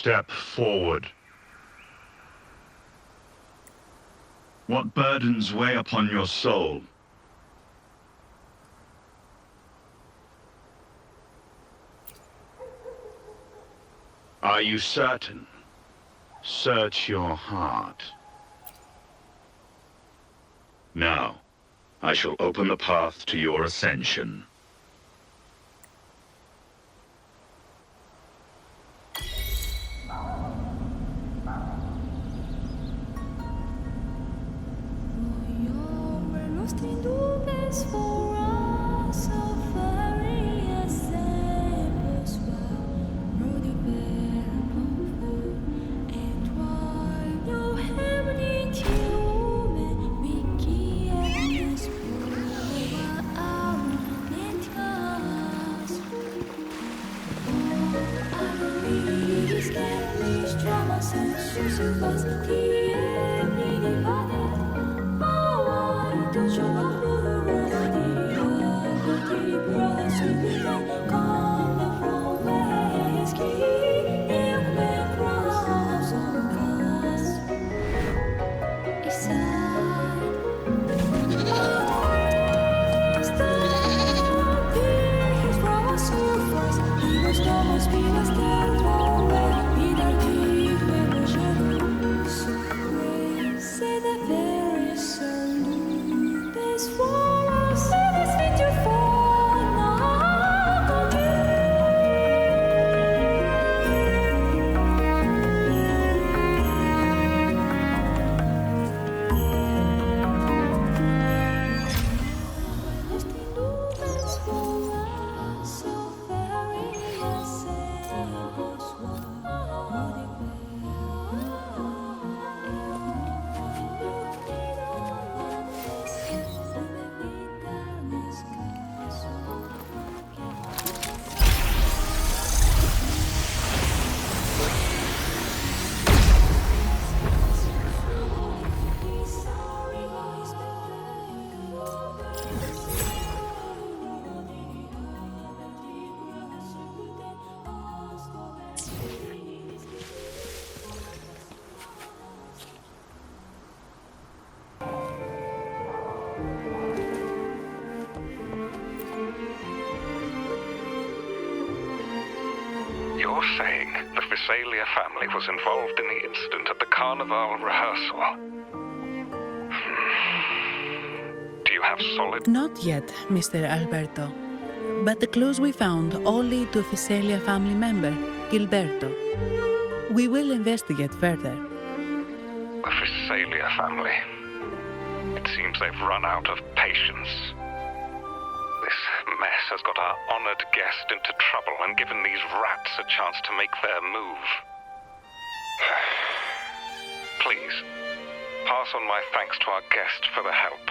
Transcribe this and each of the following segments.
step forward. What burdens weigh upon your soul? Are you certain? Search your heart. Now, I shall open the path to your ascension. You're saying the Fisalia family was involved in the incident at the Carnival rehearsal? Do you have solid... Not yet, Mr. Alberto. But the clues we found all lead to a Fisalia family member, Gilberto. We will investigate further. The Fisalia family. It seems they've run out of patience. This mess has got our honored guest into trouble and given these rats a chance to make their move. Please, pass on my thanks to our guest for the help.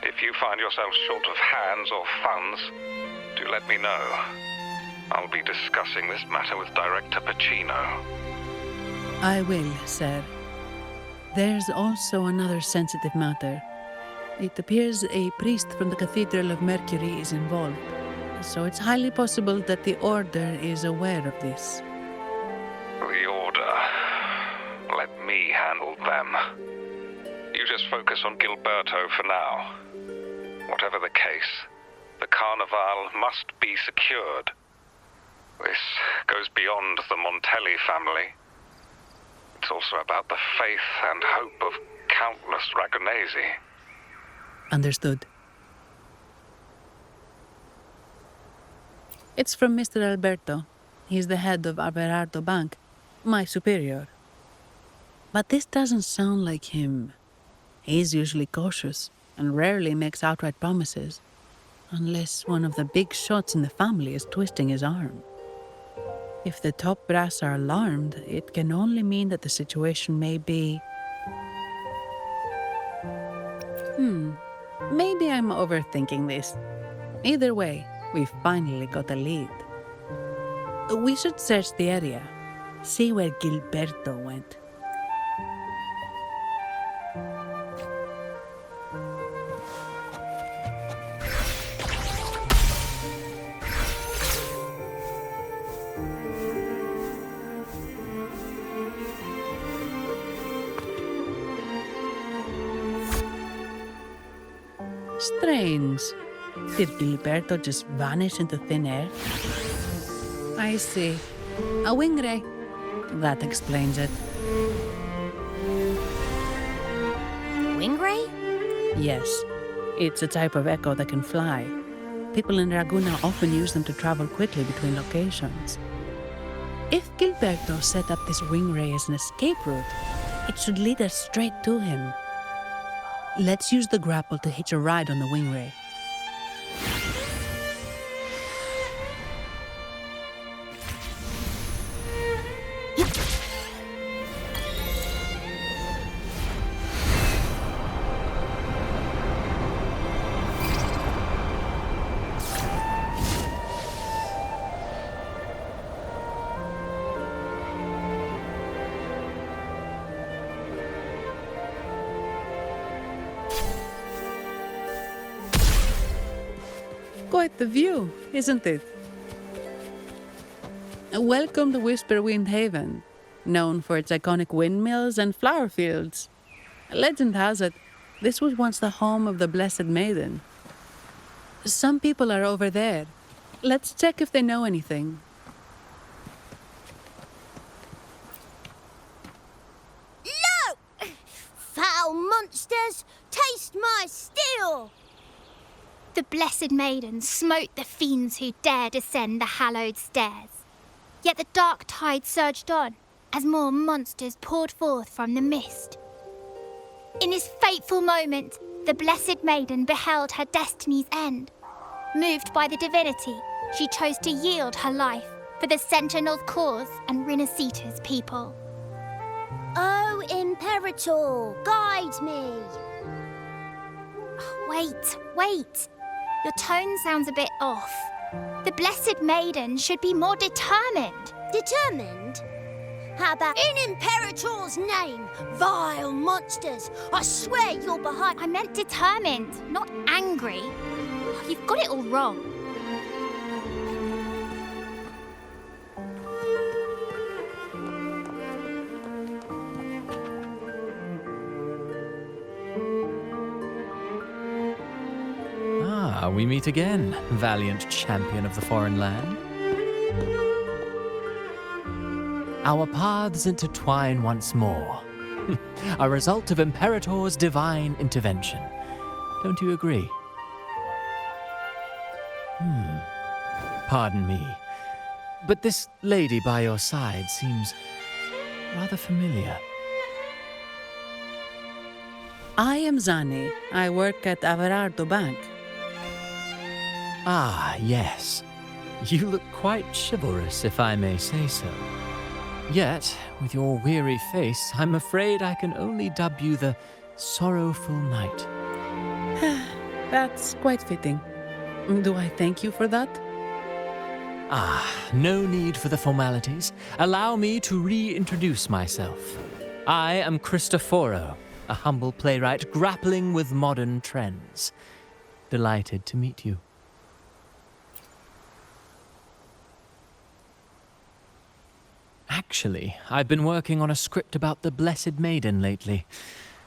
If you find yourself short of hands or funds, do let me know. I'll be discussing this matter with Director Pacino. I will, sir. There's also another sensitive matter. It appears a priest from the Cathedral of Mercury is involved, so it's highly possible that the Order is aware of this. The Order. Let me handle them. You just focus on Gilberto for now. Whatever the case, the Carnival must be secured. This goes beyond the Montelli family. It's also about the faith and hope of countless Ragunesi. Understood. It's from Mr. Alberto. He's the head of Averardo Bank, my superior. But this doesn't sound like him. He's usually cautious and rarely makes outright promises, unless one of the big shots in the family is twisting his arm. If the top brass are alarmed, it can only mean that the situation may be... Maybe I'm overthinking this. Either way, we've finally got a lead. We should search the area, see where Gilberto went. Strange. Did Gilberto just vanish into thin air? I see. A wing ray. That explains it. Wing ray? Yes. It's a type of echo that can fly. People in Ragunna often use them to travel quickly between locations. If Gilberto set up this wing ray as an escape route, it should lead us straight to him. Let's use the grapple to hitch a ride on the wing ray. Quite the view, isn't it? Welcome to Whisperwind Haven, known for its iconic windmills and flower fields. Legend has it, this was once the home of the Blessed Maiden. Some people are over there. Let's check if they know anything. No! Foul monsters, taste my steel! The Blessed Maiden smote the fiends who dared ascend the hallowed stairs. Yet the dark tide surged on as more monsters poured forth from the mist. In this fateful moment, the Blessed Maiden beheld her destiny's end. Moved by the divinity, she chose to yield her life for the Sentinel's cause and Rinascita's people. Oh, Imperator, guide me! Wait. Your tone sounds a bit off. The Blessed Maiden should be more determined. Determined? How about in Imperator's name, vile monsters? I swear you're behind. I meant determined, not angry. You've got it all wrong. We meet again, valiant champion of the foreign land. Our paths intertwine once more, a result of Imperator's divine intervention. Don't you agree? Pardon me, but this lady by your side seems rather familiar. I am Zani. I work at Averardo Bank. Ah, yes. You look quite chivalrous, if I may say so. Yet, with your weary face, I'm afraid I can only dub you the Sorrowful Knight. That's quite fitting. Do I thank you for that? Ah, no need for the formalities. Allow me to reintroduce myself. I am Cristoforo, a humble playwright grappling with modern trends. Delighted to meet you. Actually, I've been working on a script about the Blessed Maiden lately.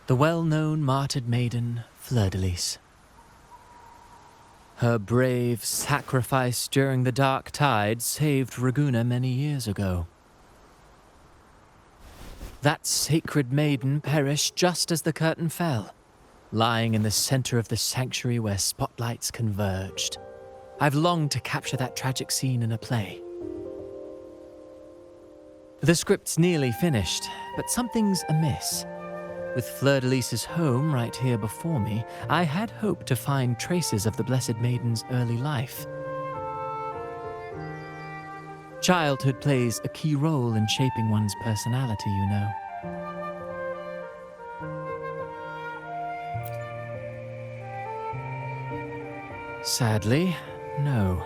The well-known martyred maiden, Fleur-de-Lis. Her brave sacrifice during the dark tide saved Ragunna many years ago. That sacred maiden perished just as the curtain fell, lying in the center of the sanctuary where spotlights converged. I've longed to capture that tragic scene in a play. The script's nearly finished, but something's amiss. With Fleur-de-Lis's home right here before me, I had hoped to find traces of the Blessed Maiden's early life. Childhood plays a key role in shaping one's personality, you know. Sadly, no.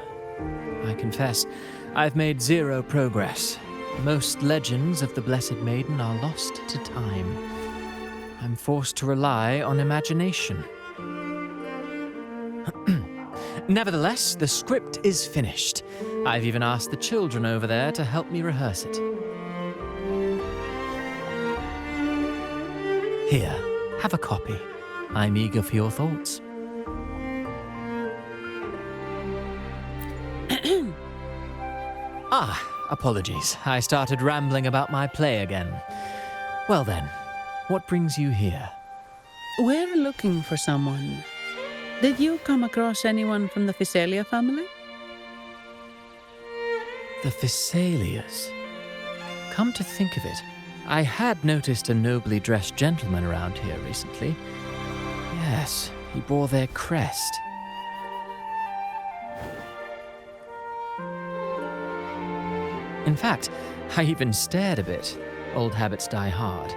I confess, I've made zero progress. Most legends of the Blessed Maiden are lost to time. I'm forced to rely on imagination. Nevertheless, the script is finished. I've even asked the children over there to help me rehearse it. Here, have a copy. I'm eager for your thoughts. Apologies. I started rambling about my play again. Well then, what brings you here? We're looking for someone. Did you come across anyone from the Fisalia family? The Fisalias. Come to think of it, I had noticed a nobly dressed gentleman around here recently. Yes, he bore their crest. In fact, I even stared a bit. Old habits die hard.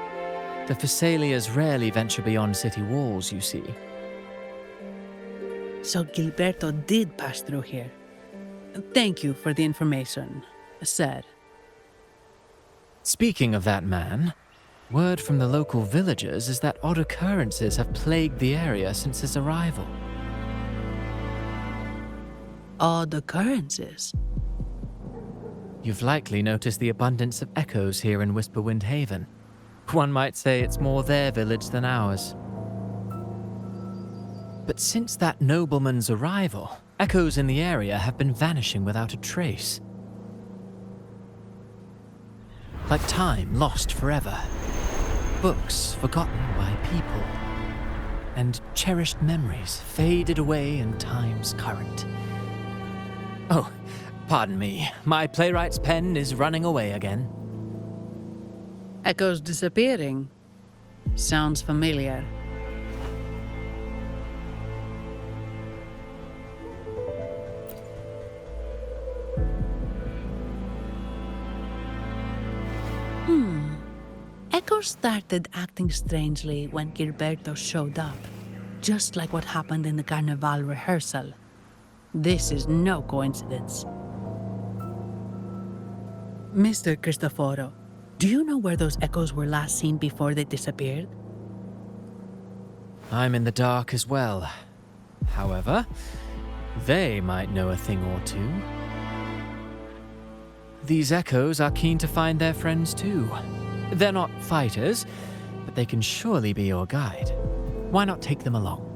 The Fisalias rarely venture beyond city walls, you see. So Gilberto did pass through here. Thank you for the information, sir. Speaking of that man, word from the local villagers is that odd occurrences have plagued the area since his arrival. Odd occurrences? You've likely noticed the abundance of echoes here in Whisperwind Haven. One might say it's more their village than ours. But since that nobleman's arrival, echoes in the area have been vanishing without a trace. Like time lost forever. Books forgotten by people. And cherished memories faded away in time's current. Oh, pardon me. My playwright's pen is running away again. Echoes disappearing. Sounds familiar. Echoes started acting strangely when Gilberto showed up, just like what happened in the Carnival rehearsal. This is no coincidence. Mr. Cristoforo, do you know where those echoes were last seen before they disappeared? I'm in the dark as well. However, they might know a thing or two. These echoes are keen to find their friends too. They're not fighters, but they can surely be your guide. Why not take them along?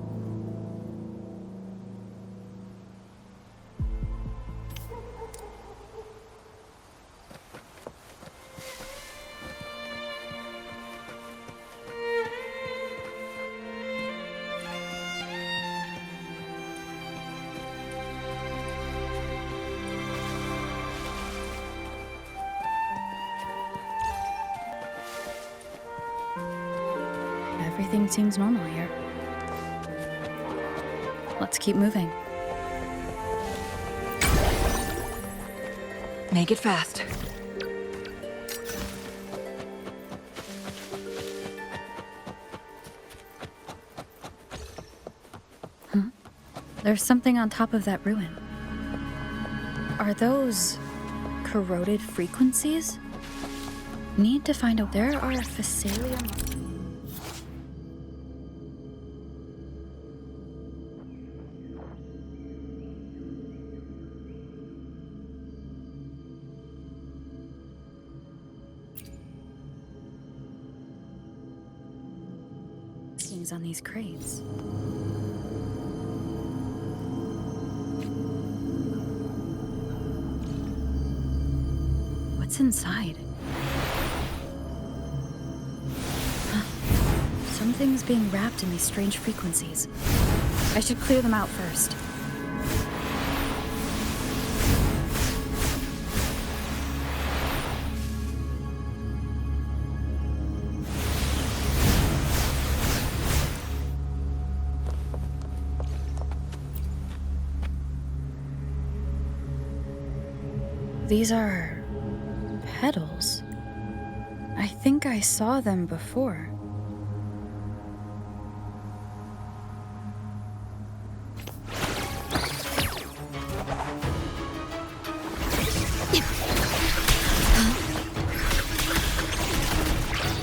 Everything seems normal here. Let's keep moving. Make it fast. There's something on top of that ruin. Are those corroded frequencies? Need to find out. There are Fisalia. On these crates. What's inside? Something's being wrapped in these strange frequencies. I should clear them out first. These are petals. I think I saw them before.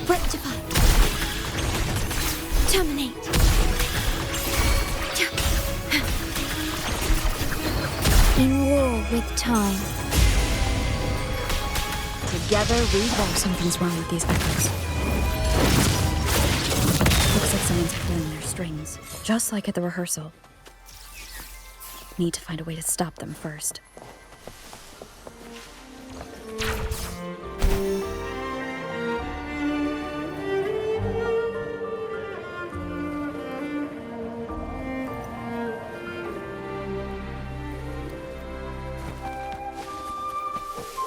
Rectify. Terminate. In war with time. Together we walk. Something's wrong with these echoes. Looks like someone's pulling their strings, just like at the rehearsal. Need to find a way to stop them first.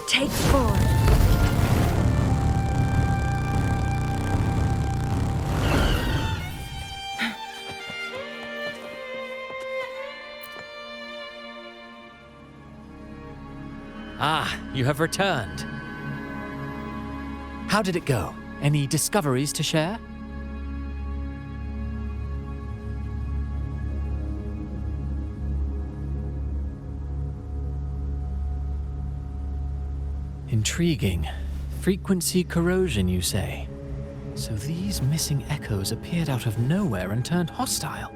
Take 4. Ah, you have returned. How did it go? Any discoveries to share? Intriguing. Frequency corrosion, you say? So these missing echoes appeared out of nowhere and turned hostile.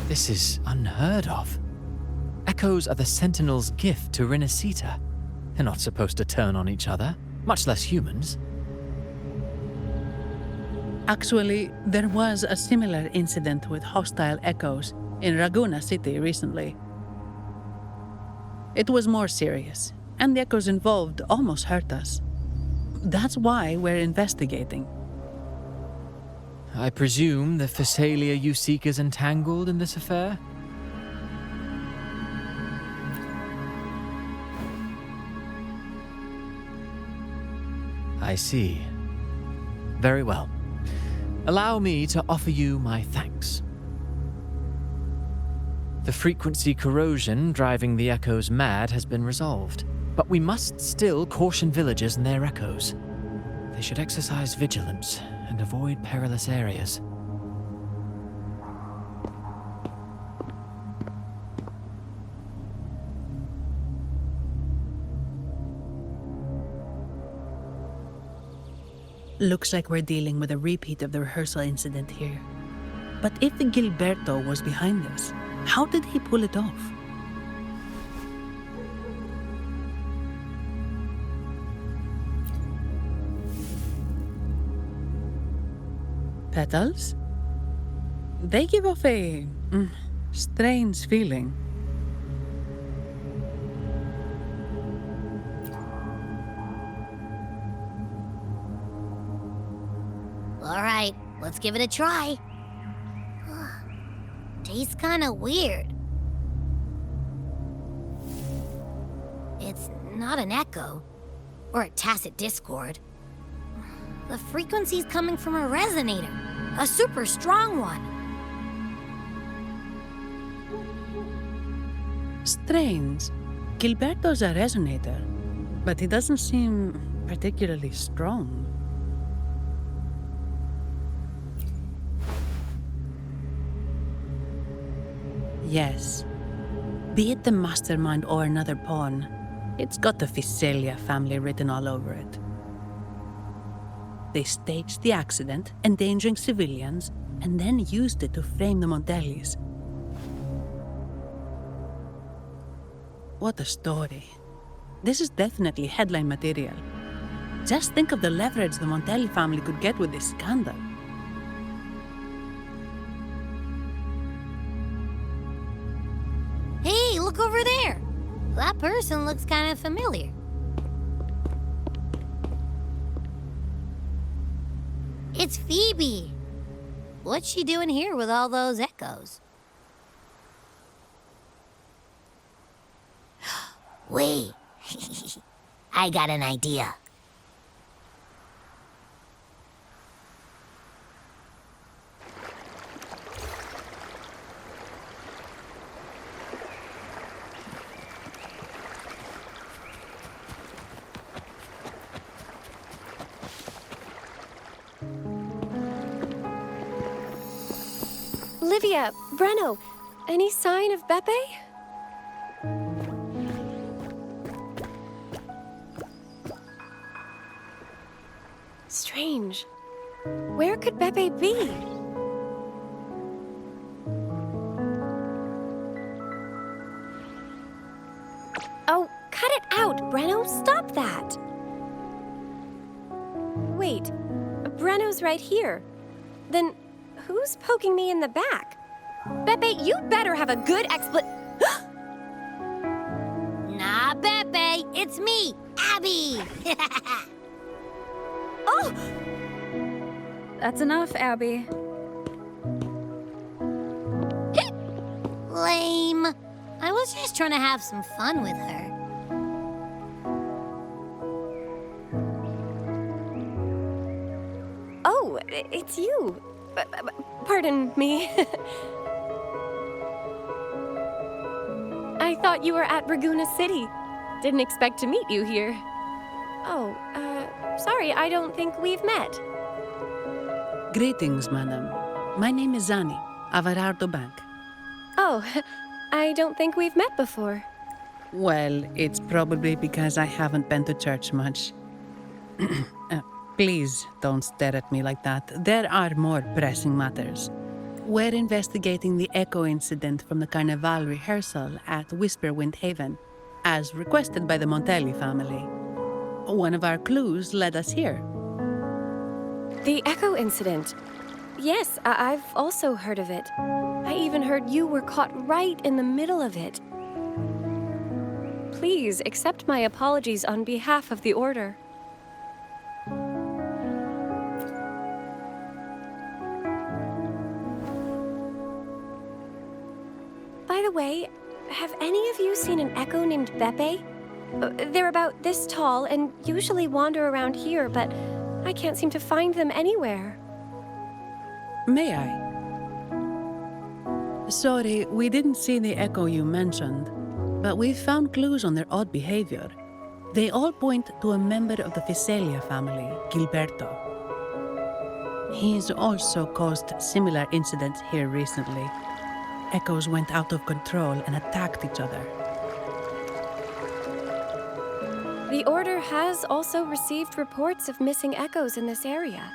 This is unheard of. Echoes are the Sentinel's gift to Rinascita. They're not supposed to turn on each other, much less humans. Actually, there was a similar incident with hostile echoes in Ragunna city recently. It was more serious, and the echoes involved almost hurt us. That's why we're investigating. I presume the Fisalia you seek is entangled in this affair? I see. Very well. Allow me to offer you my thanks. The frequency corrosion driving the echoes mad has been resolved, but we must still caution villagers and their echoes. They should exercise vigilance and avoid perilous areas. Looks like we're dealing with a repeat of the rehearsal incident here. But if Gilberto was behind this, how did he pull it off? Petals? They give off a strange feeling. All right, let's give it a try. Tastes kind of weird. It's not an echo or a tacit discord. The frequency's coming from a resonator, a super strong one. Strange. Gilberto's a resonator, but he doesn't seem particularly strong. Yes. Be it the mastermind or another pawn, it's got the Fisalia family written all over it. They staged the accident, endangering civilians, and then used it to frame the Montellis. What a story. This is definitely headline material. Just think of the leverage the Montelli family could get with this scandal. Hey, look over there! That person looks kind of familiar. It's Phoebe! What's she doing here with all those echoes? Wait, I got an idea. Olivia, Breno, any sign of Beppe? Strange. Where could Beppe be? Oh, cut it out, Breno. Stop that. Wait, Breno's right here. Then who's poking me in the back? Beppe, you better have a good Nah, Beppe, it's me, Abby! Oh! That's enough, Abby. I was just trying to have some fun with her. Oh, it's you. Pardon me. I thought you were at Ragunna City. Didn't expect to meet you here. Oh, sorry, I don't think we've met. Greetings, madam. My name is Zani, Averardo Bank. Oh, I don't think we've met before. Well, it's probably because I haven't been to church much. Please don't stare at me like that. There are more pressing matters. We're investigating the echo incident from the Carnival rehearsal at Whisperwind Haven, as requested by the Montelli family. One of our clues led us here. The echo incident. Yes, I've also heard of it. I even heard you were caught right in the middle of it. Please accept my apologies on behalf of the Order. By the way, have any of you seen an echo named Beppe? They're about this tall and usually wander around here, but I can't seem to find them anywhere. May I? Sorry, we didn't see the echo you mentioned, but we've found clues on their odd behavior. They all point to a member of the Fisalias family, Gilberto. He's also caused similar incidents here recently. Echoes went out of control and attacked each other. The Order has also received reports of missing echoes in this area.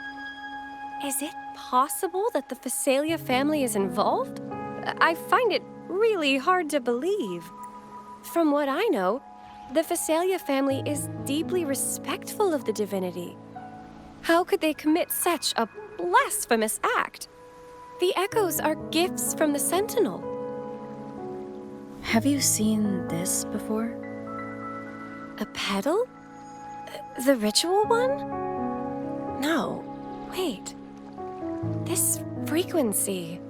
Is it possible that the Fisalias family is involved? I find it really hard to believe. From what I know, the Fisalias family is deeply respectful of the Divinity. How could they commit such a blasphemous act? The echoes are gifts from the Sentinel. Have you seen this before? A pedal? The ritual one? No. Wait. This frequency.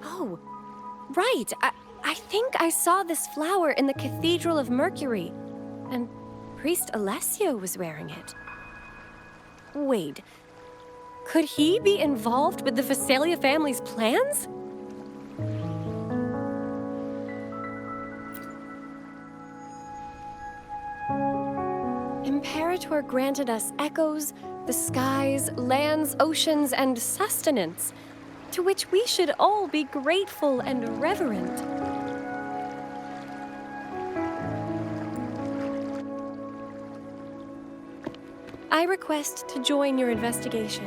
Oh, right. I think I saw this flower in the Cathedral of Mercury, and Priest Alessio was wearing it. Wait. Could he be involved with the Fisalias family's plans? Imperator granted us echoes, the skies, lands, oceans, and sustenance, to which we should all be grateful and reverent. I request to join your investigation.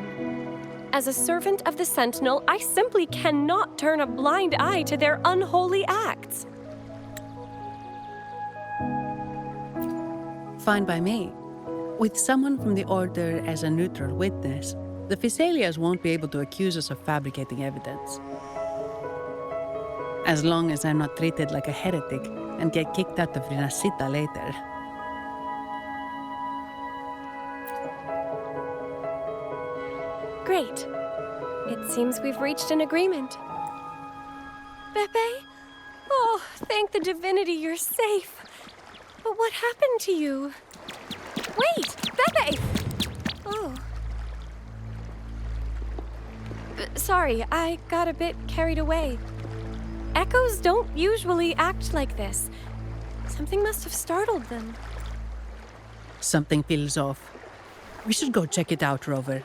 As a servant of the Sentinel, I simply cannot turn a blind eye to their unholy acts. Fine by me. With someone from the Order as a neutral witness, the Fisalias won't be able to accuse us of fabricating evidence. As long as I'm not treated like a heretic and get kicked out of Rinascita later. Great. It seems we've reached an agreement. Beppe? Oh, thank the Divinity you're safe. But what happened to you? Wait! Beppe! Oh. Sorry, I got a bit carried away. Echoes don't usually act like this. Something must have startled them. Something feels off. We should go check it out, Rover.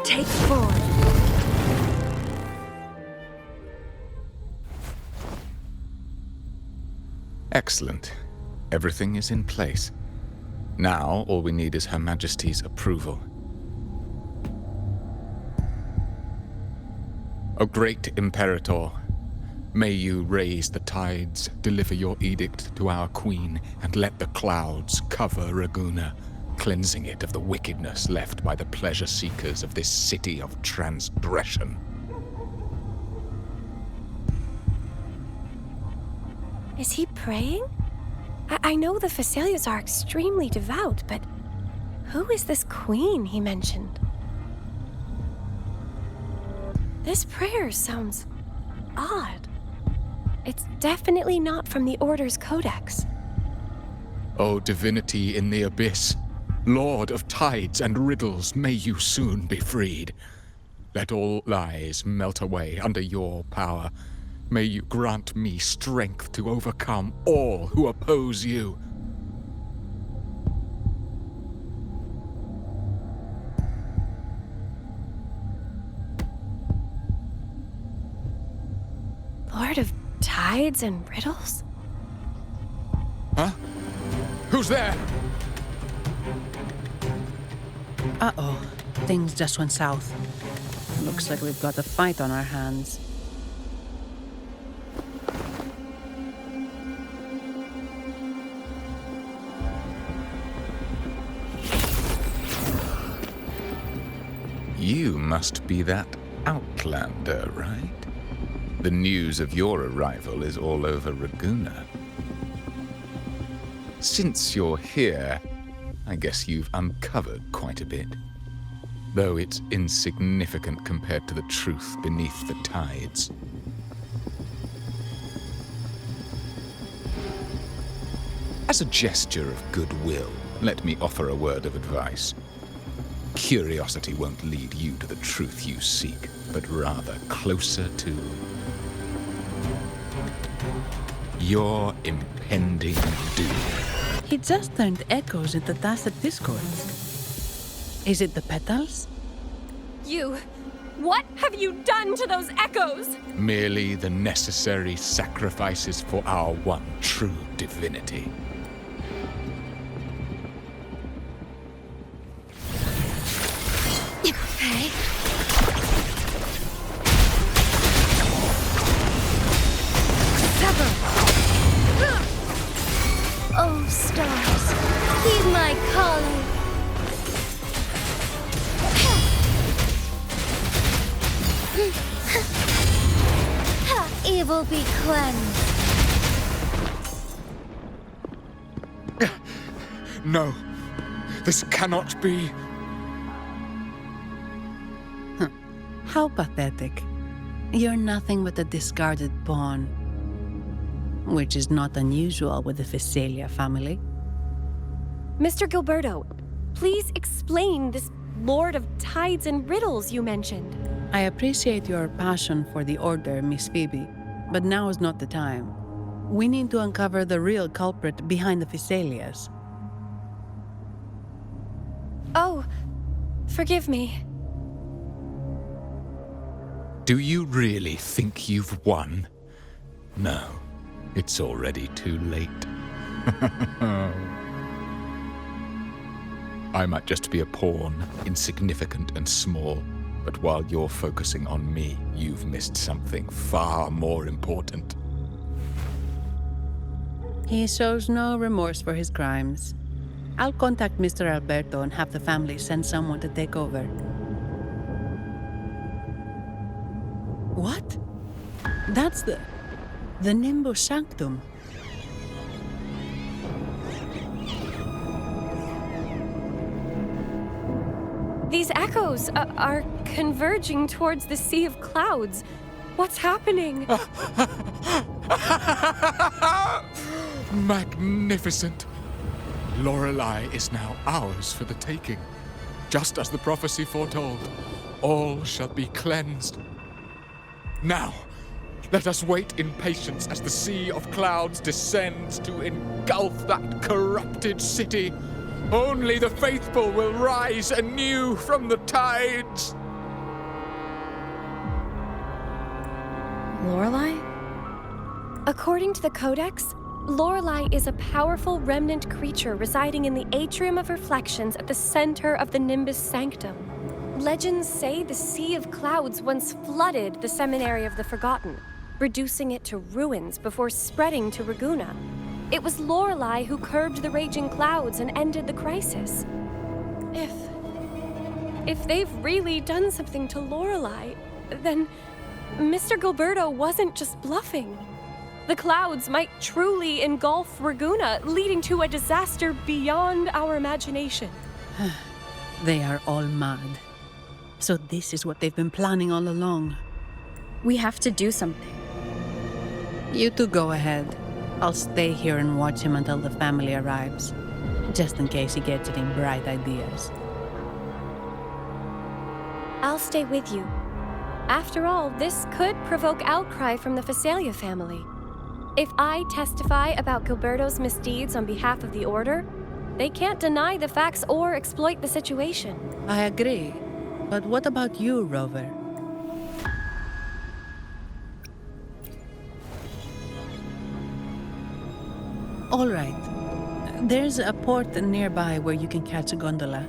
Take 4. Excellent. Everything is in place. Now, all we need is Her Majesty's approval. O great Imperator, may you raise the tides, deliver your edict to our queen, and let the clouds cover Ragunna, cleansing it of the wickedness left by the pleasure seekers of this city of transgression. Is he praying? I know the Fisalias are extremely devout, but who is this queen he mentioned? This prayer sounds odd. It's definitely not from the Order's codex. O divinity in the abyss, Lord of tides and riddles, may you soon be freed. Let all lies melt away under your power. May you grant me strength to overcome all who oppose you. Lord of tides and riddles? Huh? Who's there? Uh-oh. Things just went south. Looks like we've got a fight on our hands. You must be that outlander, right? The news of your arrival is all over Ragunna. Since you're here, I guess you've uncovered quite a bit. Though it's insignificant compared to the truth beneath the tides. As a gesture of goodwill, let me offer a word of advice. Curiosity won't lead you to the truth you seek, but rather closer to your impending doom. He just turned echoes into tacit discords. Is it the petals? What have you done to those echoes? Merely the necessary sacrifices for our one true divinity. Okay. Oh, stars, heed my calling. Evil be cleansed. No, this cannot be. How pathetic. You're nothing but a discarded pawn. Which is not unusual with the Fisalia family. Mr. Gilberto, please explain this Lord of Tides and Riddles you mentioned. I appreciate your passion for the Order, Miss Phoebe, but now is not the time. We need to uncover the real culprit behind the Fisalias. Oh, forgive me. Do you really think you've won? No, it's already too late. I might just be a pawn, insignificant and small, but while you're focusing on me, you've missed something far more important. He shows no remorse for his crimes. I'll contact Mr. Alberto and have the family send someone to take over. What? That's the Nimbus Sanctum. These echoes are converging towards the Sea of Clouds. What's happening? Magnificent! Lorelei is now ours for the taking. Just as the prophecy foretold, all shall be cleansed. Now, let us wait in patience as the Sea of Clouds descends to engulf that corrupted city. Only the faithful will rise anew from the tides. Lorelei? According to the Codex, Lorelei is a powerful remnant creature residing in the atrium of reflections at the center of the Nimbus Sanctum. Legends say the Sea of Clouds once flooded the Seminary of the Forgotten, reducing it to ruins before spreading to Ragunna. It was Lorelei who curbed the raging clouds and ended the crisis. If they've really done something to Lorelei, then Mr. Gilberto wasn't just bluffing. The clouds might truly engulf Ragunna, leading to a disaster beyond our imagination. They are all mad. So this is what they've been planning all along. We have to do something. You two go ahead. I'll stay here and watch him until the family arrives, just in case he gets any bright ideas. I'll stay with you. After all, this could provoke outcry from the Fisalia family. If I testify about Gilberto's misdeeds on behalf of the Order, they can't deny the facts or exploit the situation. I agree. But what about you, Rover? All right. There's a port nearby where you can catch a gondola.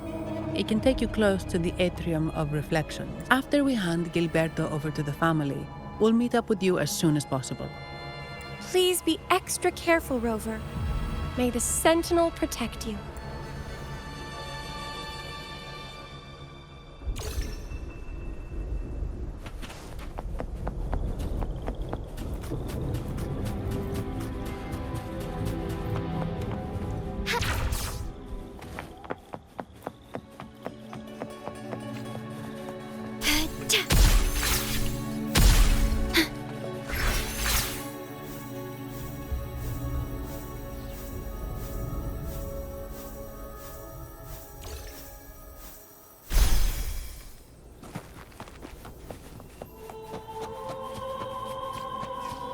It can take you close to the atrium of reflection. After we hand Gilberto over to the family, we'll meet up with you as soon as possible. Please be extra careful, Rover. May the Sentinel protect you.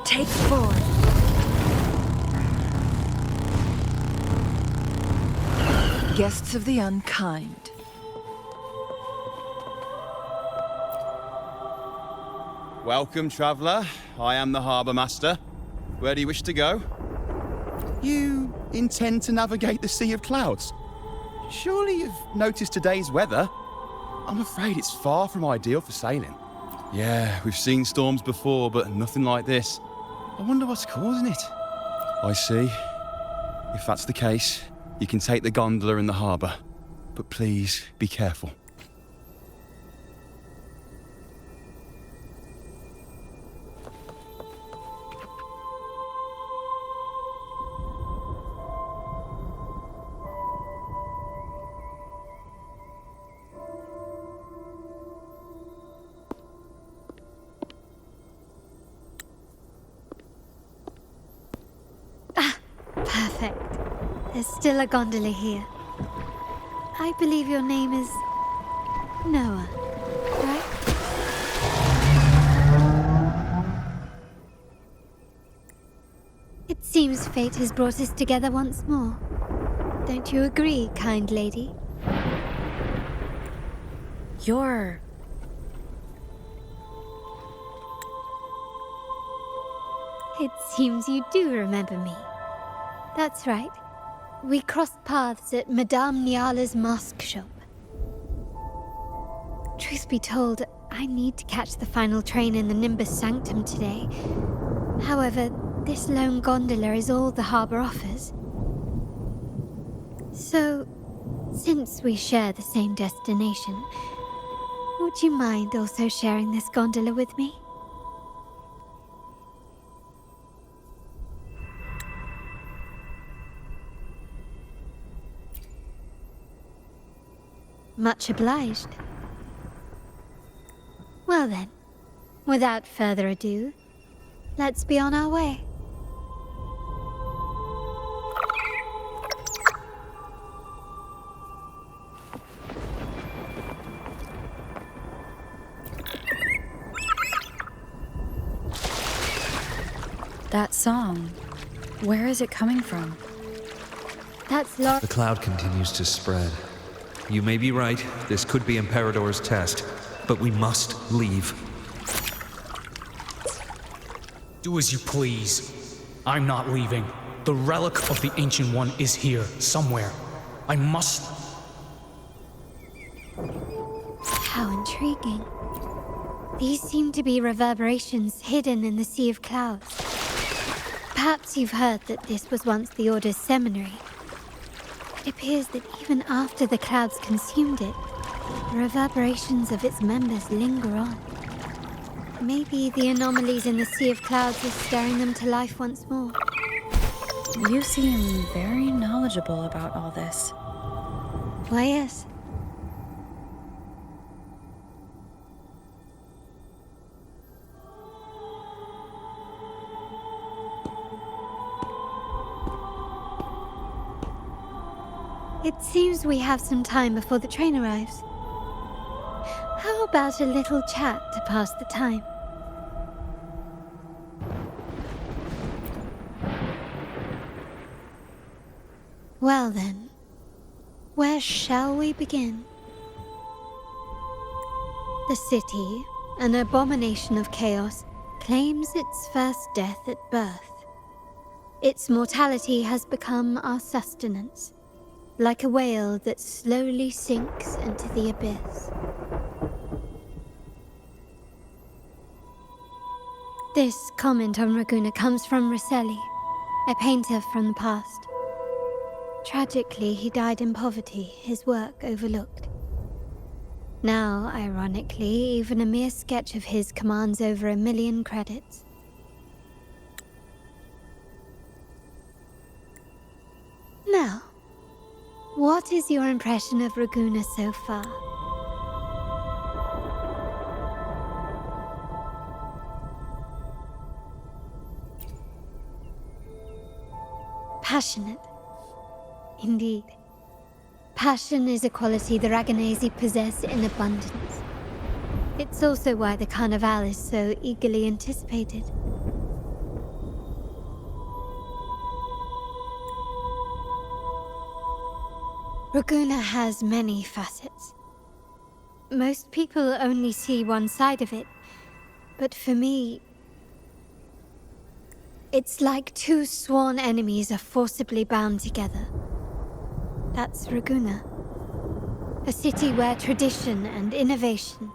Take 4. Guests of the unkind. Welcome, traveller. I am the harbour master. Where do you wish to go? You intend to navigate the Sea of Clouds? Surely you've noticed today's weather? I'm afraid it's far from ideal for sailing. Yeah, we've seen storms before, but nothing like this. I wonder what's causing it. I see. If that's the case, you can take the gondola in the harbour. But please, be careful. Perfect. There's still a gondola here. I believe your name is Noah, right? It seems fate has brought us together once more. Don't you agree, kind lady? You're... It seems you do remember me. That's right. We crossed paths at Madame Niala's mask shop. Truth be told, I need to catch the final train in the Nimbus Sanctum today. However, this lone gondola is all the harbour offers. So, since we share the same destination, would you mind also sharing this gondola with me? Much obliged. Well then, without further ado, let's be on our way. That song, where is it coming from? That's The cloud continues to spread. You may be right, this could be Imperador's test, but we must leave. Do as you please. I'm not leaving. The relic of the Ancient One is here, somewhere. I must... How intriguing. These seem to be reverberations hidden in the Sea of Clouds. Perhaps you've heard that this was once the Order's seminary. It appears that even after the clouds consumed it, the reverberations of its members linger on. Maybe the anomalies in the Sea of Clouds are stirring them to life once more. You seem very knowledgeable about all this. Why, yes. It seems we have some time before the train arrives. How about a little chat to pass the time? Well then, where shall we begin? The city, an abomination of chaos, claims its first death at birth. Its mortality has become our sustenance, like a whale that slowly sinks into the abyss. This comment on Ragunna comes from Roselli, a painter from the past. Tragically, he died in poverty, his work overlooked. Now, ironically, even a mere sketch of his commands over 1 million credits. Now, what is your impression of Ragunna so far? Passionate. Indeed. Passion is a quality the Ragunesi possess in abundance. It's also why the Carnival is so eagerly anticipated. Ragunna has many facets. Most people only see one side of it, but for me, it's like two sworn enemies are forcibly bound together. That's Ragunna. A city where tradition and innovation,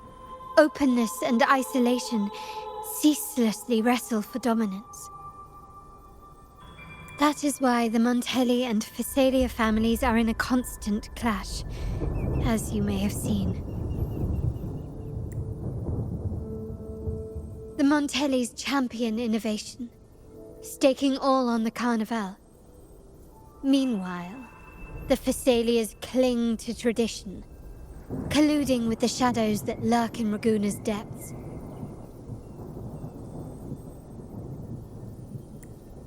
openness and isolation ceaselessly wrestle for dominance. That is why the Montelli and Fisalia families are in a constant clash, as you may have seen. The Montellis champion innovation, staking all on the Carnival. Meanwhile, the Fisalias cling to tradition, colluding with the shadows that lurk in Ragunna's depths.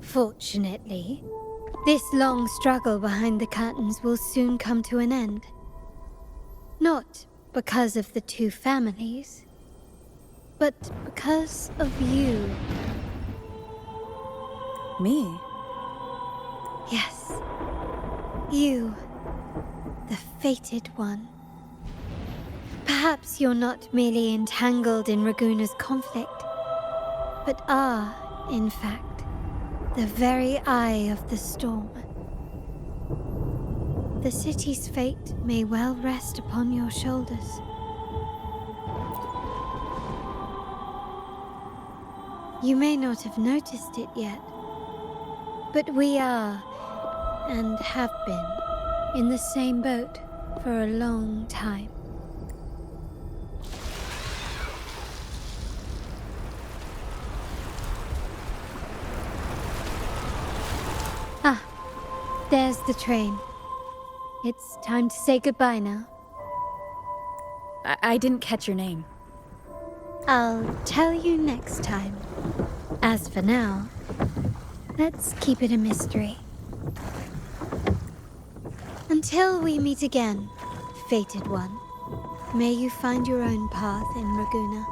Fortunately, this long struggle behind the curtains will soon come to an end. Not because of the two families, but because of you. Me? Yes. You. The fated one. Perhaps you're not merely entangled in Ragunna's conflict, but are, in fact, the very eye of the storm. The city's fate may well rest upon your shoulders. You may not have noticed it yet, but we are, and have been, in the same boat for a long time. Ah, there's the train. It's time to say goodbye now. I didn't catch your name. I'll tell you next time. As for now, let's keep it a mystery. Until we meet again, fated one, may you find your own path in Ragunna.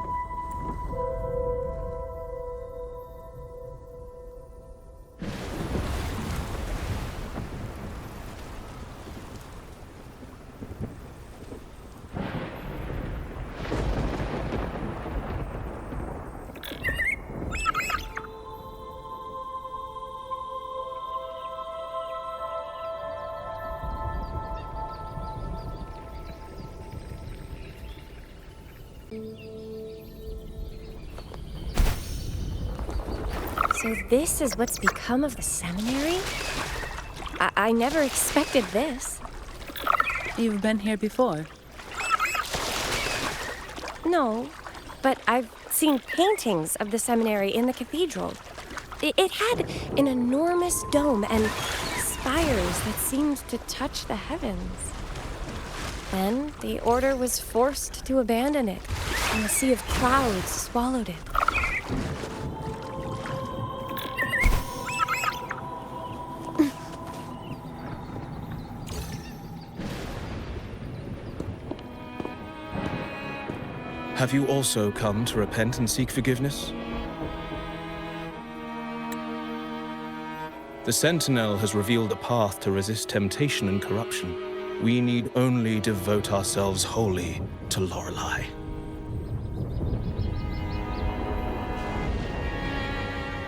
So this is what's become of the seminary? I never expected this. You've been here before? No, but I've seen paintings of the seminary in the cathedral. It had an enormous dome and spires that seemed to touch the heavens. Then the order was forced to abandon it, and the sea of clouds swallowed it. Have you also come to repent and seek forgiveness? The Sentinel has revealed a path to resist temptation and corruption. We need only devote ourselves wholly to Lorelei.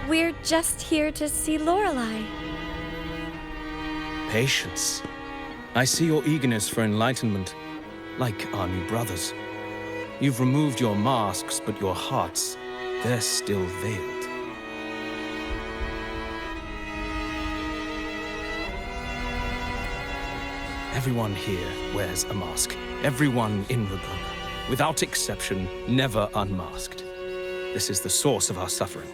We're just here to see Lorelei. Patience. I see your eagerness for enlightenment, like our new brothers. You've removed your masks, but your hearts, they're still veiled. Everyone here wears a mask. Everyone in Ragunna, without exception, never unmasked. This is the source of our suffering.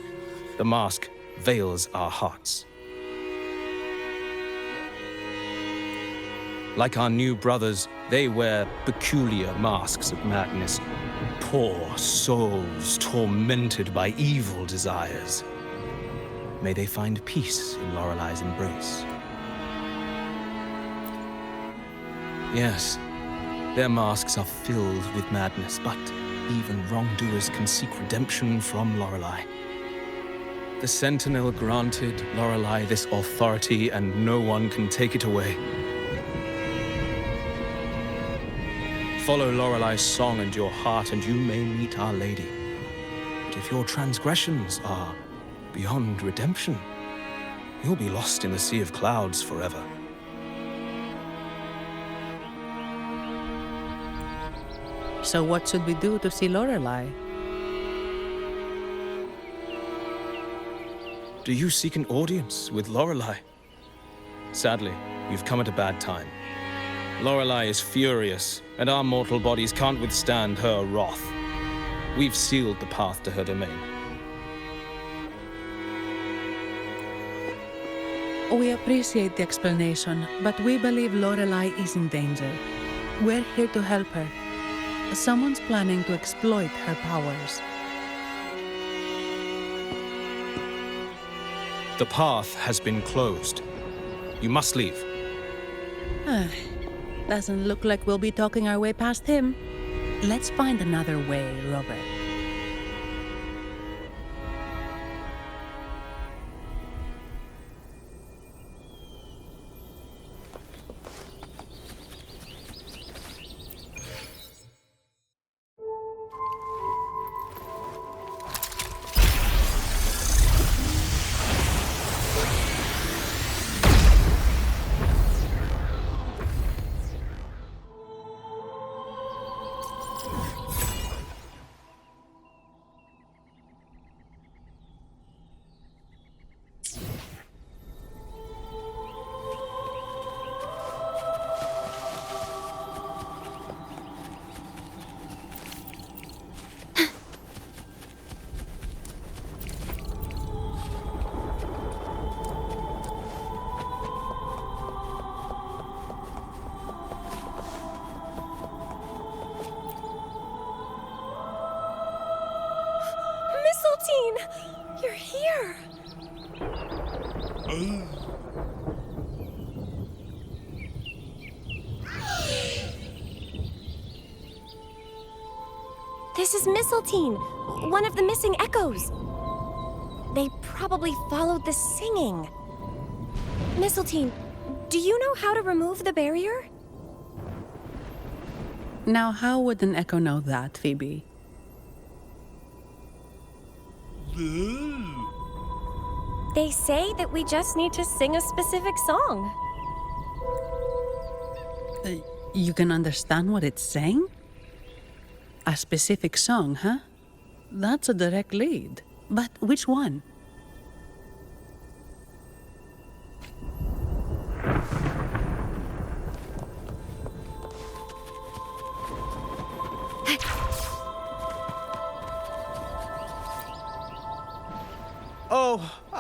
The mask veils our hearts. Like our new brothers, they wear peculiar masks of madness. Poor souls tormented by evil desires. May they find peace in Lorelei's embrace. Yes, their masks are filled with madness, but even wrongdoers can seek redemption from Lorelei. The Sentinel granted Lorelei this authority, and no one can take it away. Follow Lorelei's song and your heart, and you may meet Our Lady. But if your transgressions are beyond redemption, you'll be lost in the sea of clouds forever. So what should we do to see Lorelei? Do you seek an audience with Lorelei? Sadly, you've come at a bad time. Lorelei is furious, and our mortal bodies can't withstand her wrath. We've sealed the path to her domain. We appreciate the explanation, but we believe Lorelei is in danger. We're here to help her. Someone's planning to exploit her powers. The path has been closed. You must leave. Doesn't look like we'll be talking our way past him. Let's find another way, rover. You're here! This is Mistletoe, one of the missing echoes. They probably followed the singing. Mistletoe, do you know how to remove the barrier? Now, how would an echo know that, Phoebe? They say that we just need to sing a specific song. You can understand what it's saying? A specific song, huh? That's a direct lead. But which one?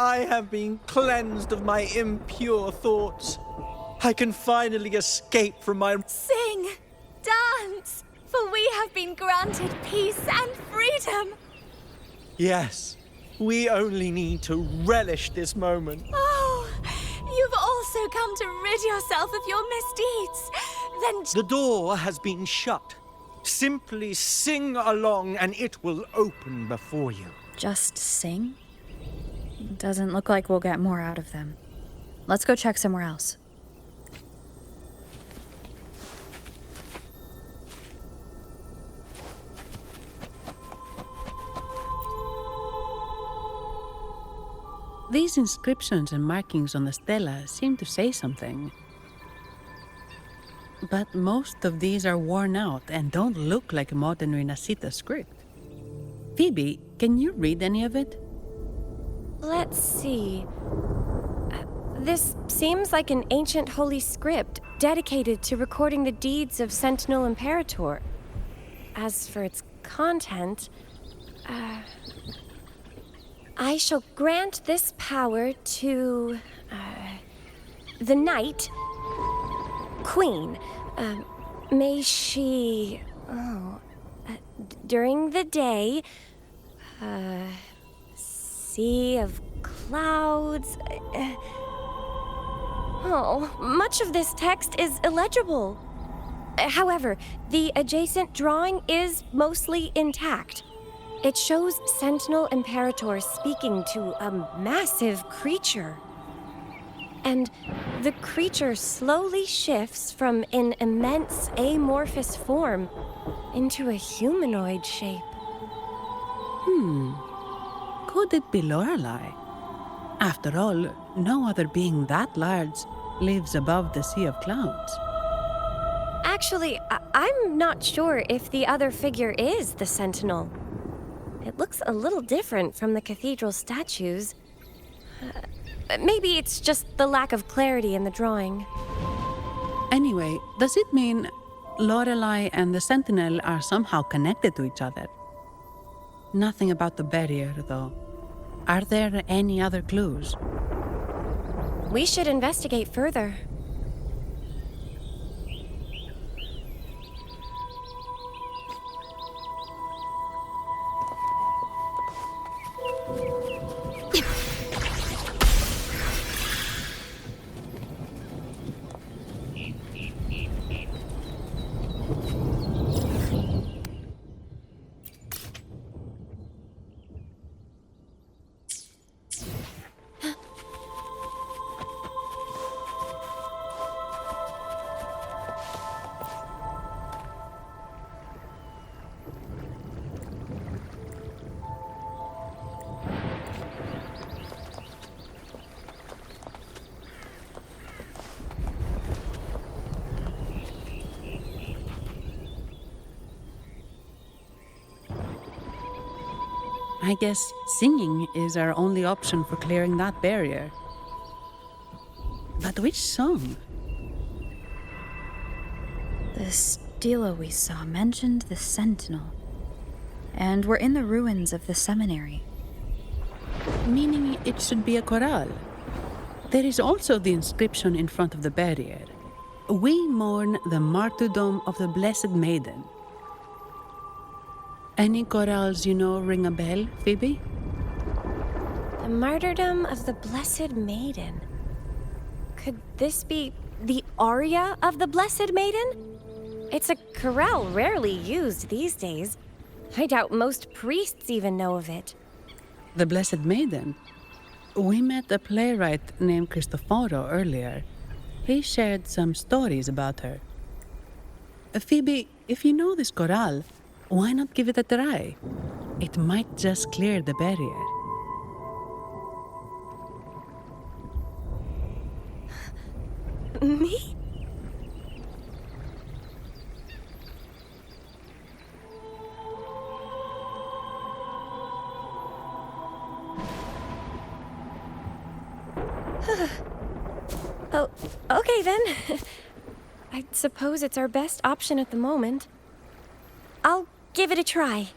I have been cleansed of my impure thoughts. I can finally escape from my... Sing! Dance! For we have been granted peace and freedom! Yes, we only need to relish this moment. Oh, you've also come to rid yourself of your misdeeds. Then... The door has been shut. Simply sing along and it will open before you. Just sing? Doesn't look like we'll get more out of them. Let's go check somewhere else. These inscriptions and markings on the stela seem to say something. But most of these are worn out and don't look like a modern Rinascita script. Phoebe, can you read any of it? Let's see. This seems like an ancient holy script dedicated to recording the deeds of Sentinel Imperator. As for its content, I shall grant this power to the Knight Queen. May she, during the day, sea of clouds. Much of this text is illegible. However, the adjacent drawing is mostly intact. It shows Sentinel Imperator speaking to a massive creature. And the creature slowly shifts from an immense amorphous form into a humanoid shape. Could it be Lorelei? After all, no other being that large lives above the sea of clouds. Actually, I'm not sure if the other figure is the Sentinel. It looks a little different from the cathedral statues. Maybe it's just the lack of clarity in the drawing. Anyway, does it mean Lorelei and the Sentinel are somehow connected to each other? Nothing about the barrier, though. Are there any other clues? We should investigate further. I guess singing is our only option for clearing that barrier. But which song? The stela we saw mentioned the Sentinel. And we're in the ruins of the seminary. Meaning it should be a chorale. There is also the inscription in front of the barrier. We mourn the martyrdom of the Blessed Maiden. Any chorales you know ring a bell, Phoebe? The martyrdom of the Blessed Maiden. Could this be the aria of the Blessed Maiden? It's a chorale rarely used these days. I doubt most priests even know of it. The Blessed Maiden? We met a playwright named Cristoforo earlier. He shared some stories about her. Phoebe, if you know this chorale, why not give it a try? It might just clear the barrier. Me? Oh, okay then. I suppose it's our best option at the moment. I'll give it a try.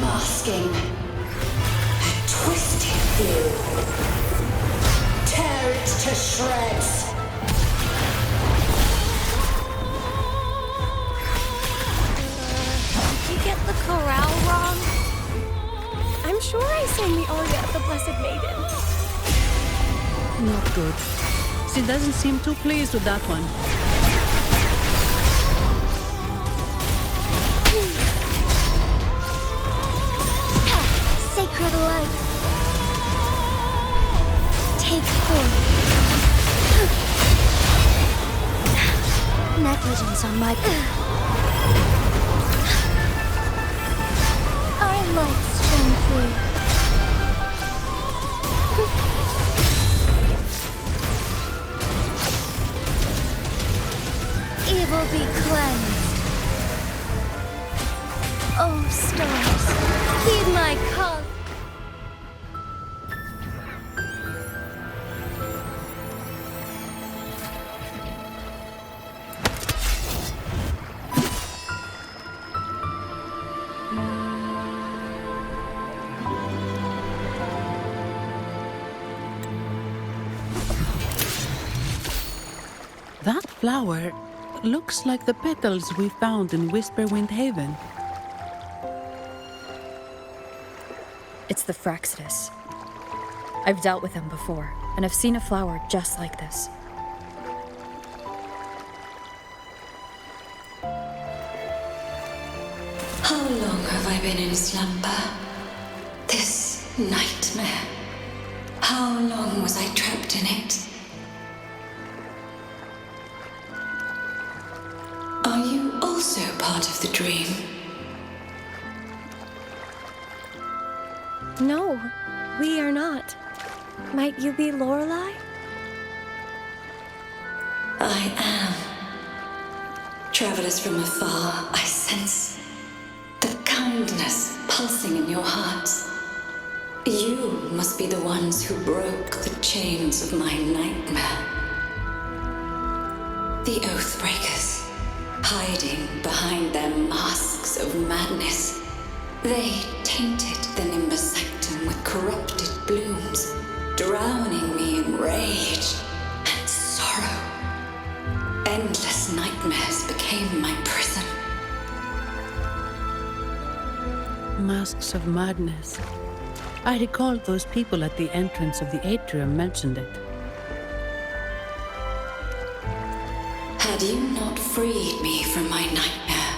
Masking a twisted view. Tear it to shreds. Did you get the chorale wrong? I'm sure I sang the aria of the Blessed Maiden. Not good. She doesn't seem too pleased with that one. Sacred light. Take form. Negligence on my part. Our lights shine through. Evil be cleansed. Oh, stars, heed my call. That flower looks like the petals we found in Whisperwind Haven. It's the Fraxidus. I've dealt with them before, and I've seen a flower just like this. How long have I been in slumber? This nightmare. How long was I trapped in it? Are you also part of the dream? No, we are not. Might you be Lorelei? I am. Travelers from afar, I sense the kindness pulsing in your hearts. You must be the ones who broke the chains of my nightmare. The Oathbreakers, hiding behind their masks of madness. They tainted the Nimbus Sanctum with corrupted blooms, drowning me in rage and sorrow. Endless nightmares became my prison. Masks of madness. I recalled those people at the entrance of the atrium mentioned it. Had you not freed me from my nightmare,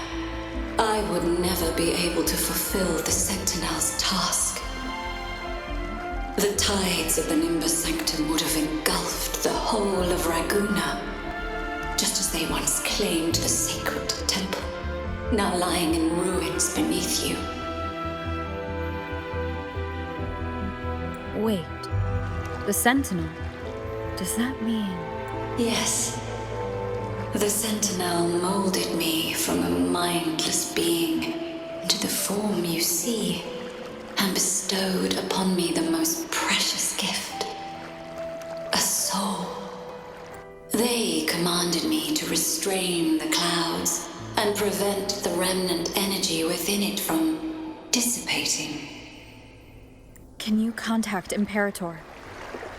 I would never be able to fulfill the Sentinel's task. The tides of the Nimbus Sanctum would have engulfed the whole of Ragunna, just as they once claimed the sacred temple, now lying in ruins beneath you. Wait, the Sentinel? Does that mean... Yes. The Sentinel molded me from a mindless being into the form you see, and bestowed upon me the most precious gift, a soul. They commanded me to restrain the clouds and prevent the remnant energy within it from dissipating. Can you contact Imperator?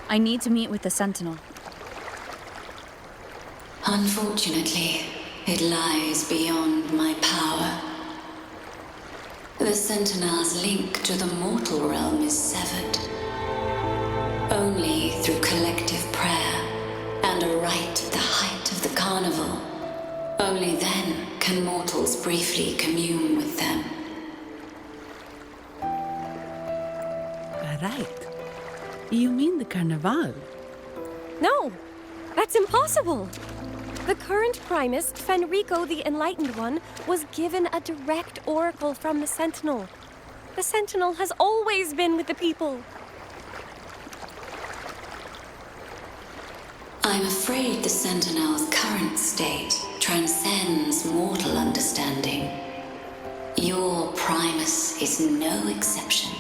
I need to meet with the Sentinel. Unfortunately, it lies beyond my power. The Sentinel's link to the mortal realm is severed. Only through collective prayer and a rite at the height of the Carnival, only then can mortals briefly commune with them. Right. You mean the Carnival? No, that's impossible. The current Primus, Fenrico the Enlightened One, was given a direct oracle from the Sentinel. The Sentinel has always been with the people. I'm afraid the Sentinel's current state transcends mortal understanding. Your Primus is no exception.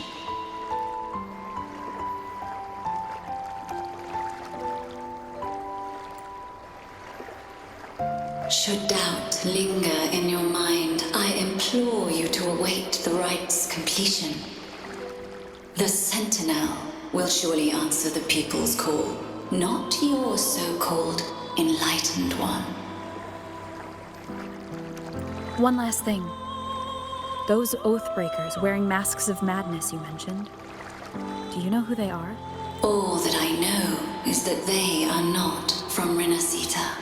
Should doubt linger in your mind, I implore you to await the rite's completion. The Sentinel will surely answer the people's call, not your so-called Enlightened One. One last thing. Those Oathbreakers wearing masks of madness you mentioned. Do you know who they are? All that I know is that they are not from Rinascita.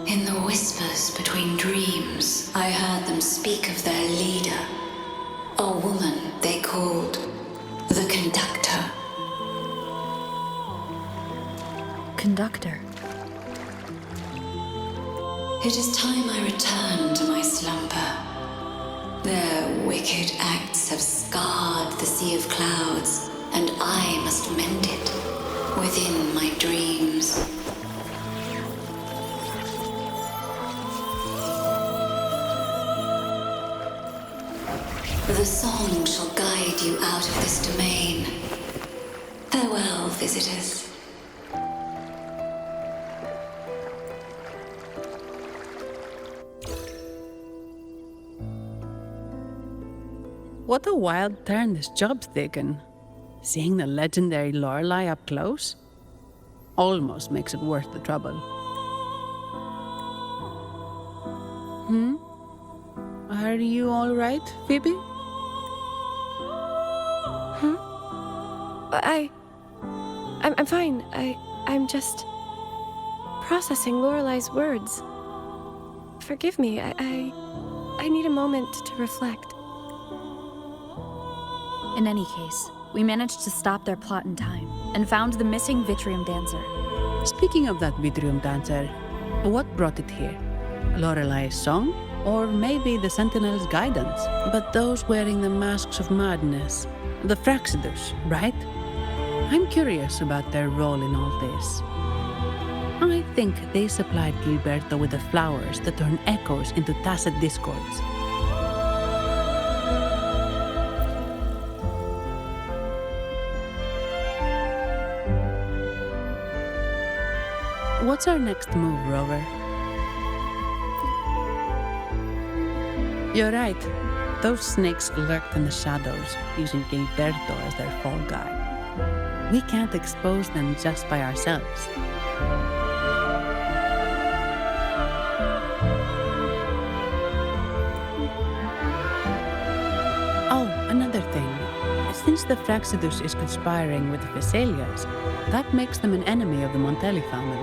In the whispers between dreams, I heard them speak of their leader, a woman they called the Conductor. Conductor? It is time I return to my slumber. Their wicked acts have scarred the Sea of Clouds, and I must mend it within my dreams. The song shall guide you out of this domain. Farewell, visitors. What a wild turn this job's taken. Seeing the legendary Lorelei up close almost makes it worth the trouble. Are you all right, Phoebe? I'm fine. I'm just processing Lorelei's words. Forgive me. I need a moment to reflect. In any case, we managed to stop their plot in time and found the missing Vitrium dancer. Speaking of that Vitrium dancer, what brought it here? Lorelei's song? Or maybe the Sentinel's guidance? But those wearing the masks of madness, the Fraxidus, right? I'm curious about their role in all this. I think they supplied Gilberto with the flowers that turn echoes into tacit discords. What's our next move, Rover? You're right. Those snakes lurked in the shadows, using Gilberto as their fall guy. We can't expose them just by ourselves. Oh, another thing. Since the Fraxidus is conspiring with the Fisalias, that makes them an enemy of the Montelli family.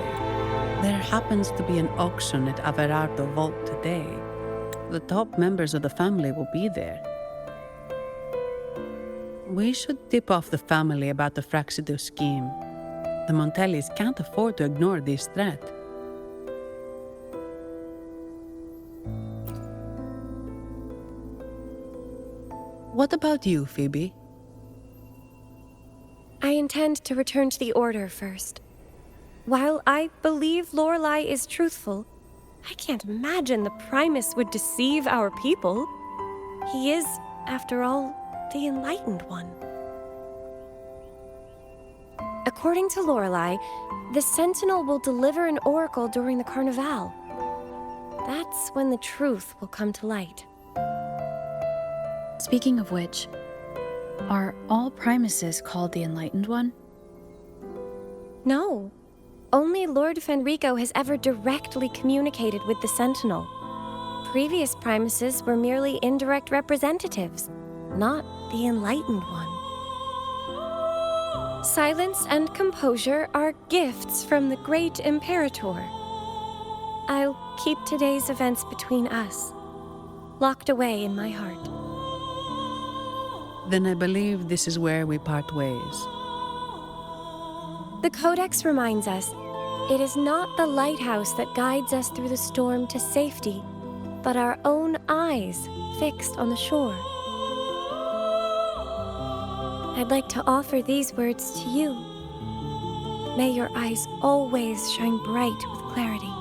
There happens to be an auction at Averardo Vault today. The top members of the family will be there. We should tip off the family about the Fraxidus scheme. The Montellis can't afford to ignore this threat. What about you, Phoebe? I intend to return to the Order first. While I believe Lorelei is truthful, I can't imagine the Primus would deceive our people. He is, after all, the Enlightened One. According to Lorelei, the Sentinel will deliver an oracle during the Carnival. That's when the truth will come to light. Speaking of which, are all Primuses called the Enlightened One? No. Only Lord Fenrico has ever directly communicated with the Sentinel. Previous Primuses were merely indirect representatives, not the Enlightened One. Silence and composure are gifts from the great Imperator. I'll keep today's events between us, locked away in my heart. Then I believe this is where we part ways. The Codex reminds us, It is not the lighthouse that guides us through the storm to safety, but our own eyes fixed on the shore. I'd like to offer these words to you. May your eyes always shine bright with clarity.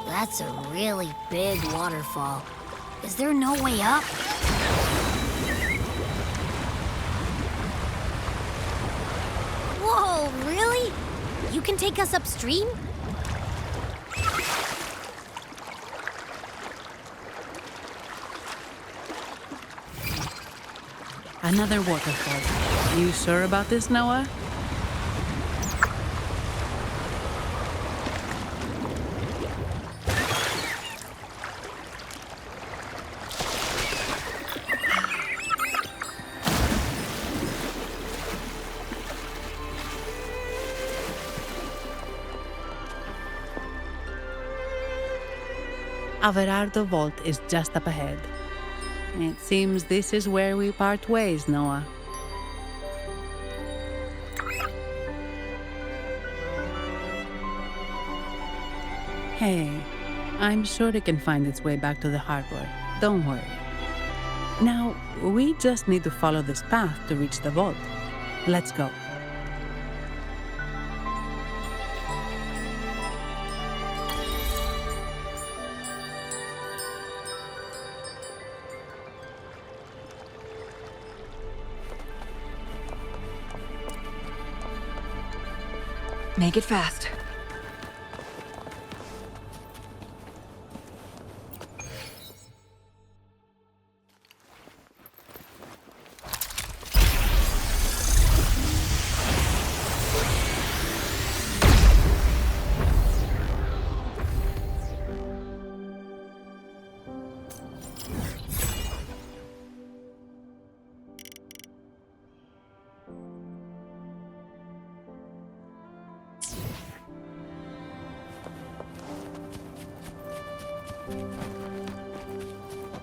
That's a really big waterfall. Is there no way up? Whoa, really? You can take us upstream? Another waterfall. You sure about this, Noah? Averardo Vault is just up ahead. It seems this is where we part ways, Noah. Hey, I'm sure it can find its way back to the harbor. Don't worry. Now, we just need to follow this path to reach the vault. Let's go. Make it fast.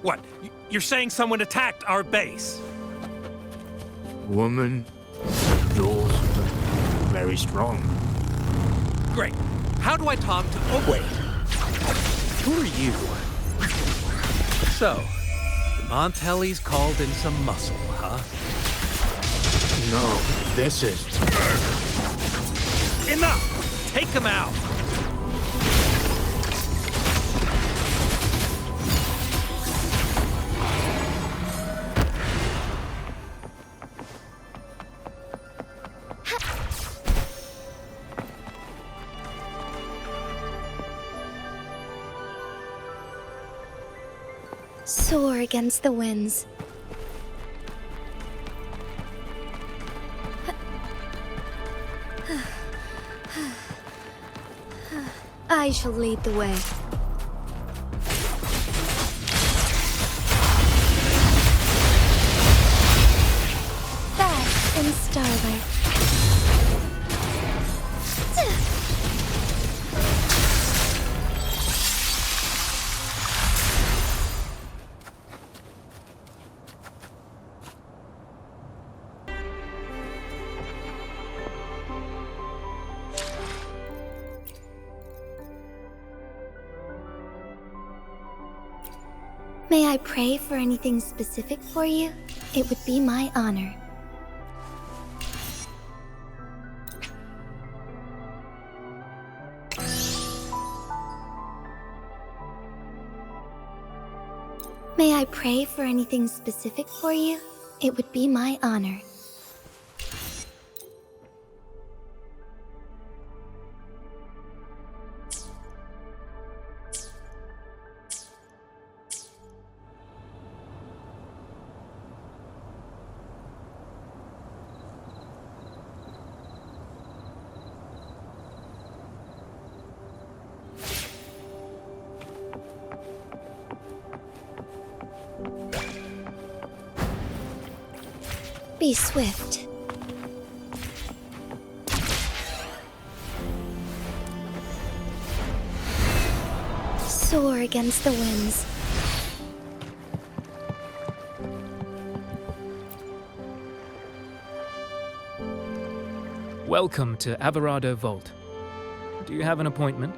What? You're saying someone attacked our base? Woman, yours, very strong. Great. How do I talk to... Oh, wait. Who are you? So, the Montelli's called in some muscle, huh? No, this is... Enough! Take them out! Soar against the winds. I shall lead the way. Fast in starlight. May I pray for anything specific for you? It would be my honor. May I pray for anything specific for you? It would be my honor. Be swift. Soar against the winds. Welcome to Averardo Vault. Do you have an appointment?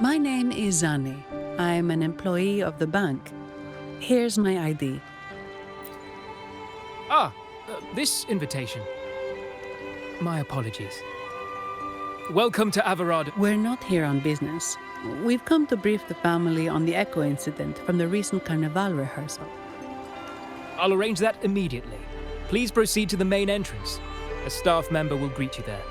My name is Zani. I'm an employee of the bank. Here's my ID. This invitation. My apologies. Welcome to Averardo. We're not here on business. We've come to brief the family on the echo incident from the recent Carnival rehearsal. I'll arrange that immediately. Please proceed to the main entrance. A staff member will greet you there.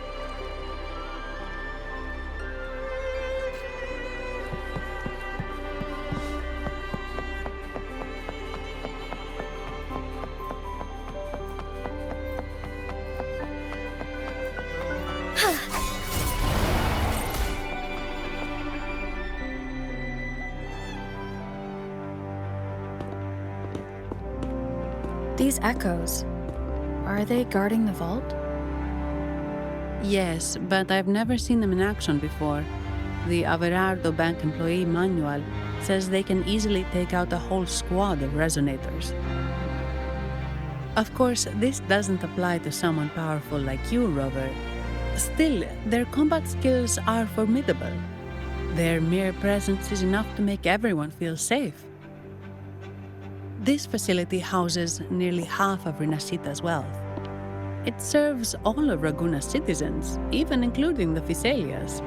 These echoes, are they guarding the vault? Yes, but I've never seen them in action before. The Averardo Bank employee manual says they can easily take out a whole squad of resonators. Of course, this doesn't apply to someone powerful like you, Rover. Still, their combat skills are formidable. Their mere presence is enough to make everyone feel safe. This facility houses nearly half of Rinascita's wealth. It serves all of Ragunna's citizens, even including the Fisalias.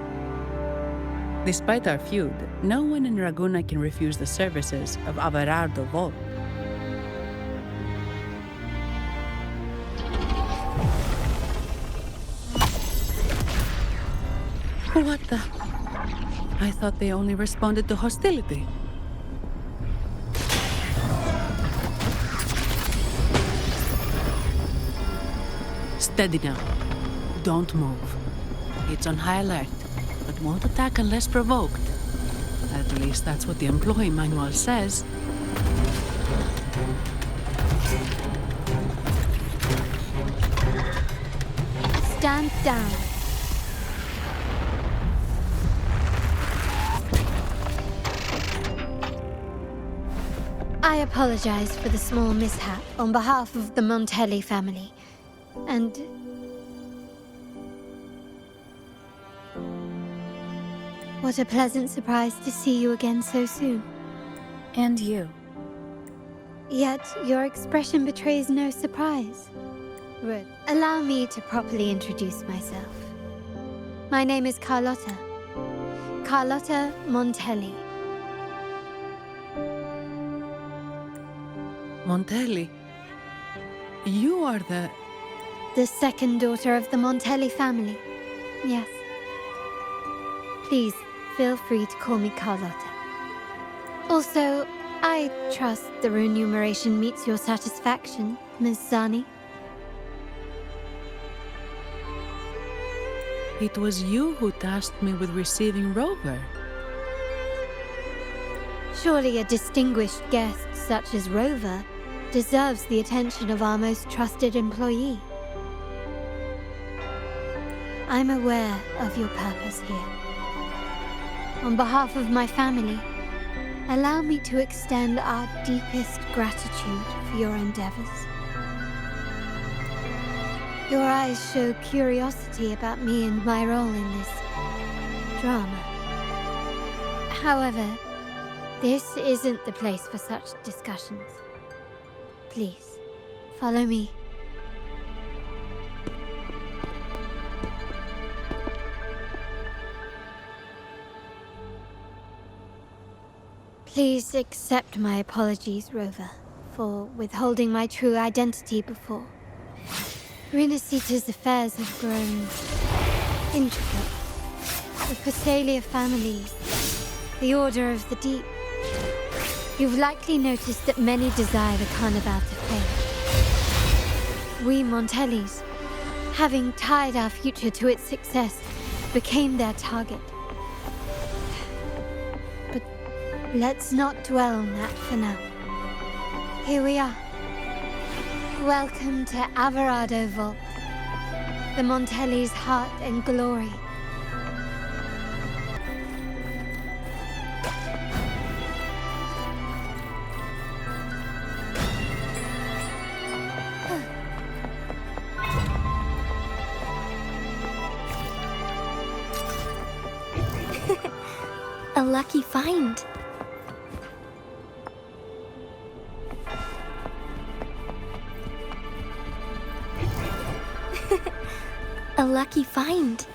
Despite our feud, no one in Ragunna can refuse the services of Averardo Vault. What the? I thought they only responded to hostility. Steady now. Don't move. It's on high alert, but won't attack unless provoked. At least that's what the employee manual says. Stand down. I apologize for the small mishap on behalf of the Montelli family. And what a pleasant surprise to see you again so soon. And you. Yet your expression betrays no surprise. Allow me to properly introduce myself. My name is Carlota. Carlotta Montelli. Montelli? You are the second daughter of the Montelli family. Yes. Please, feel free to call me Carlota. Also, I trust the remuneration meets your satisfaction, Ms. Zani. It was you who tasked me with receiving Rover. Surely a distinguished guest such as Rover deserves the attention of our most trusted employee. I'm aware of your purpose here. On behalf of my family, allow me to extend our deepest gratitude for your endeavors. Your eyes show curiosity about me and my role in this drama. However, this isn't the place for such discussions. Please, follow me. Please accept my apologies, Rover, for withholding my true identity before. Rinascita's affairs have grown intricate. The Fisalia families, the Order of the Deep. You've likely noticed that many desire the Carnival to fail. We Montellis, having tied our future to its success, became their target. But let's not dwell on that for now. Here we are. Welcome to Averardo Vault, the Montelli's heart and glory. A lucky find. A lucky find.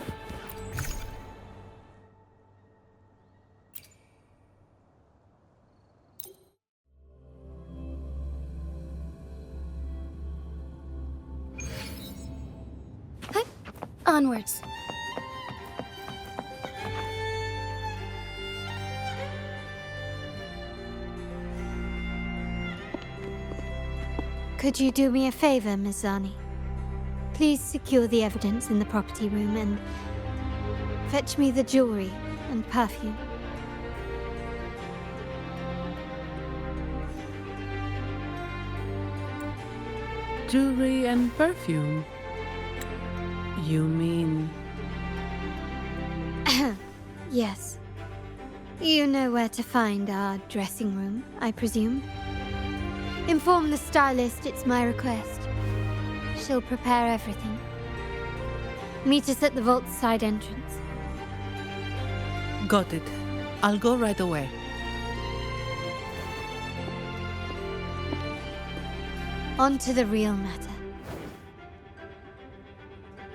Onwards. Could you do me a favor, Miss Zani? Please secure the evidence in the property room and fetch me the jewelry and perfume. Jewelry and perfume? You mean... Yes. You know where to find our dressing room, I presume? Inform the stylist it's my request. She'll prepare everything. Meet us at the vault's side entrance. Got it. I'll go right away. On to the real matter.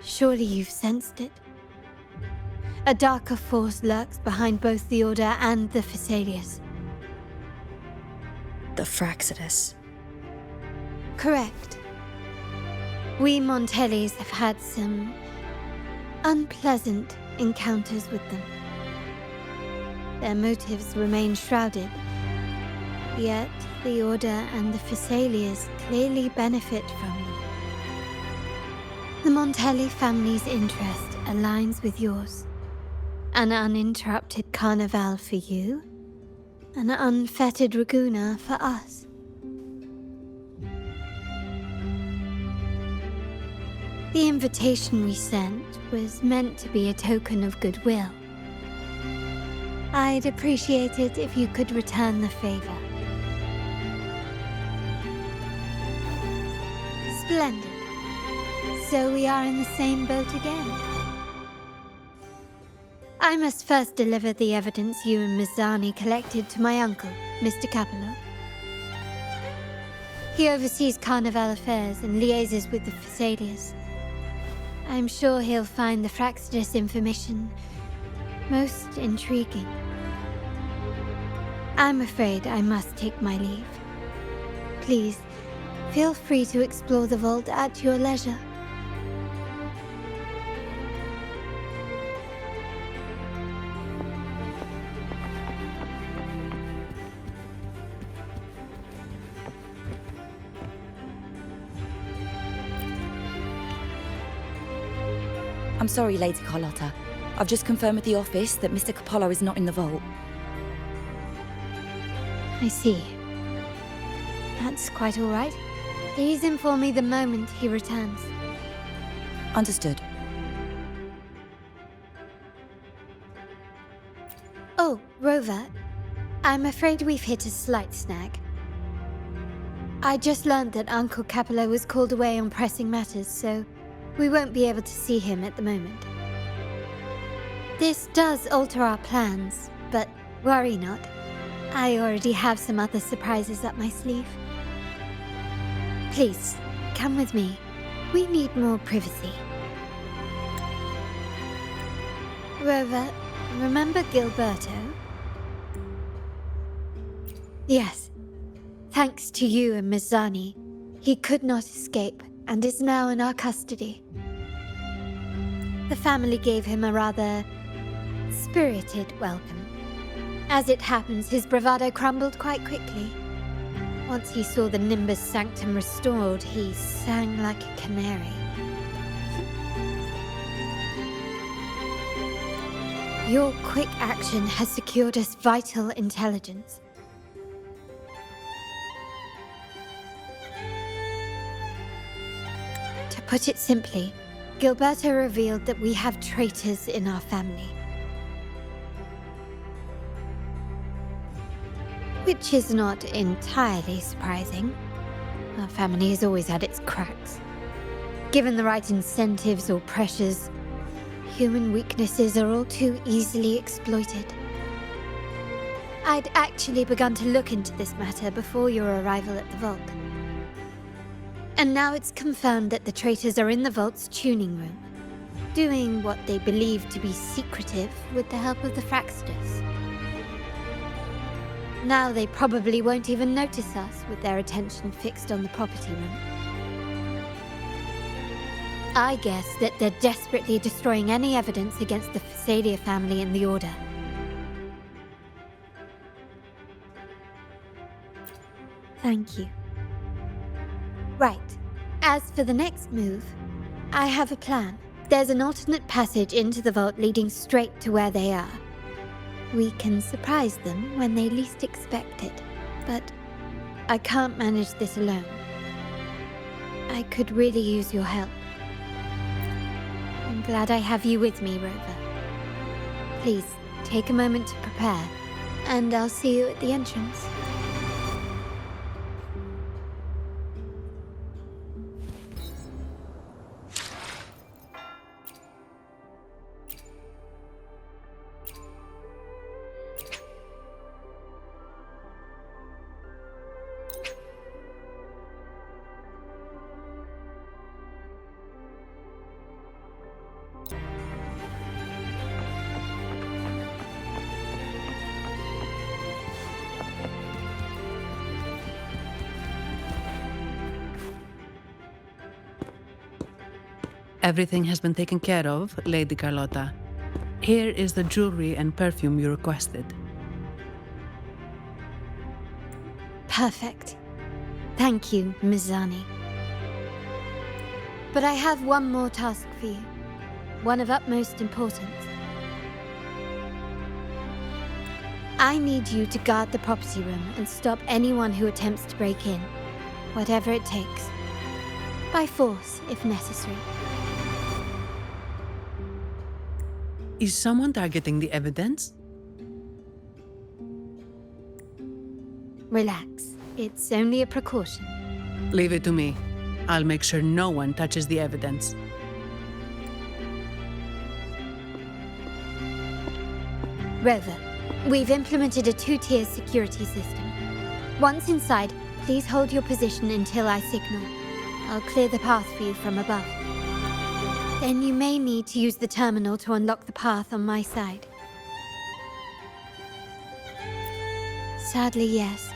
Surely you've sensed it. A darker force lurks behind both the Order and the Fisalias. The Fraxidus. Correct. We Montellis have had some unpleasant encounters with them. Their motives remain shrouded, yet the Order and the Fisalias clearly benefit from them. The Montelli family's interest aligns with yours. An uninterrupted Carnival for you, an unfettered Ragunna for us. The invitation we sent was meant to be a token of goodwill. I'd appreciate it if you could return the favor. Splendid. So we are in the same boat again. I must first deliver the evidence you and Miss Zani collected to my uncle, Mr. Capello. He oversees Carnival affairs and liaises with the Fisalias. I'm sure he'll find the Fraxidus information most intriguing. I'm afraid I must take my leave. Please, feel free to explore the vault at your leisure. I'm sorry, Lady Carlotta. I've just confirmed with the office that Mr. Capello is not in the vault. I see. That's quite all right. Please inform me the moment he returns. Understood. Oh, Rover. I'm afraid we've hit a slight snag. I just learned that Uncle Capello was called away on pressing matters, so we won't be able to see him at the moment. This does alter our plans, but worry not. I already have some other surprises up my sleeve. Please, come with me. We need more privacy. Rover, remember Gilberto? Yes. Thanks to you and Miss Zani, he could not escape and is now in our custody. The family gave him a rather spirited welcome. As it happens, his bravado crumbled quite quickly. Once he saw the Nimbus Sanctum restored, he sang like a canary. Your quick action has secured us vital intelligence. Put it simply, Gilberto revealed that we have traitors in our family. Which is not entirely surprising. Our family has always had its cracks. Given the right incentives or pressures, human weaknesses are all too easily exploited. I'd actually begun to look into this matter before your arrival at the vault. And now it's confirmed that the traitors are in the vault's tuning room, doing what they believe to be secretive with the help of the Fraxters. Now they probably won't even notice us with their attention fixed on the property room. I guess that they're desperately destroying any evidence against the Fisalia family and the Order. Thank you. Right. As for the next move, I have a plan. There's an alternate passage into the vault leading straight to where they are. We can surprise them when they least expect it, but I can't manage this alone. I could really use your help. I'm glad I have you with me, Rover. Please, take a moment to prepare, and I'll see you at the entrance. Everything has been taken care of, Lady Carlota. Here is the jewelry and perfume you requested. Perfect. Thank you, Ms. Zani. But I have one more task for you. One of utmost importance. I need you to guard the property room and stop anyone who attempts to break in, whatever it takes. By force, if necessary. Is someone targeting the evidence? Relax. It's only a precaution. Leave it to me. I'll make sure no one touches the evidence. Rover, we've implemented a 2-tier security system. Once inside, please hold your position until I signal. I'll clear the path for you from above. Then you may need to use the terminal to unlock the path on my side. Sadly, yes.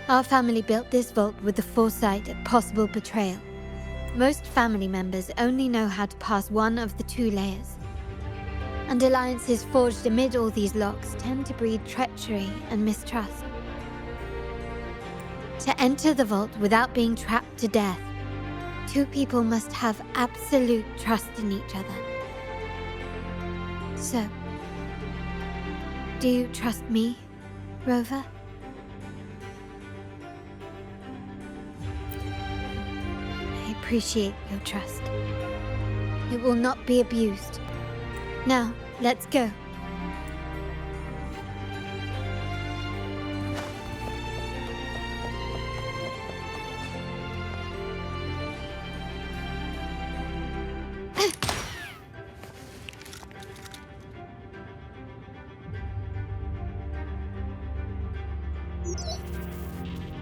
Our family built this vault with the foresight of possible betrayal. Most family members only know how to pass one of the 2 layers. And alliances forged amid all these locks tend to breed treachery and mistrust. To enter the vault without being trapped to death, 2 people must have absolute trust in each other. So, do you trust me, Rover? I appreciate your trust. It will not be abused. Now, let's go.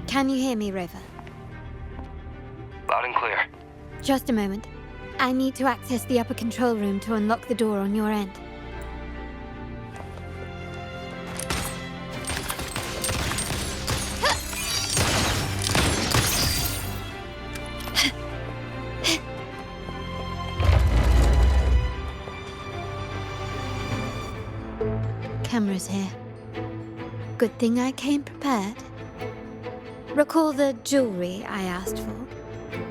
Can you hear me, Rover? Loud and clear. Just a moment. I need to access the upper control room to unlock the door on your end. Cameras here. Good thing I came prepared. Recall the jewelry I asked for?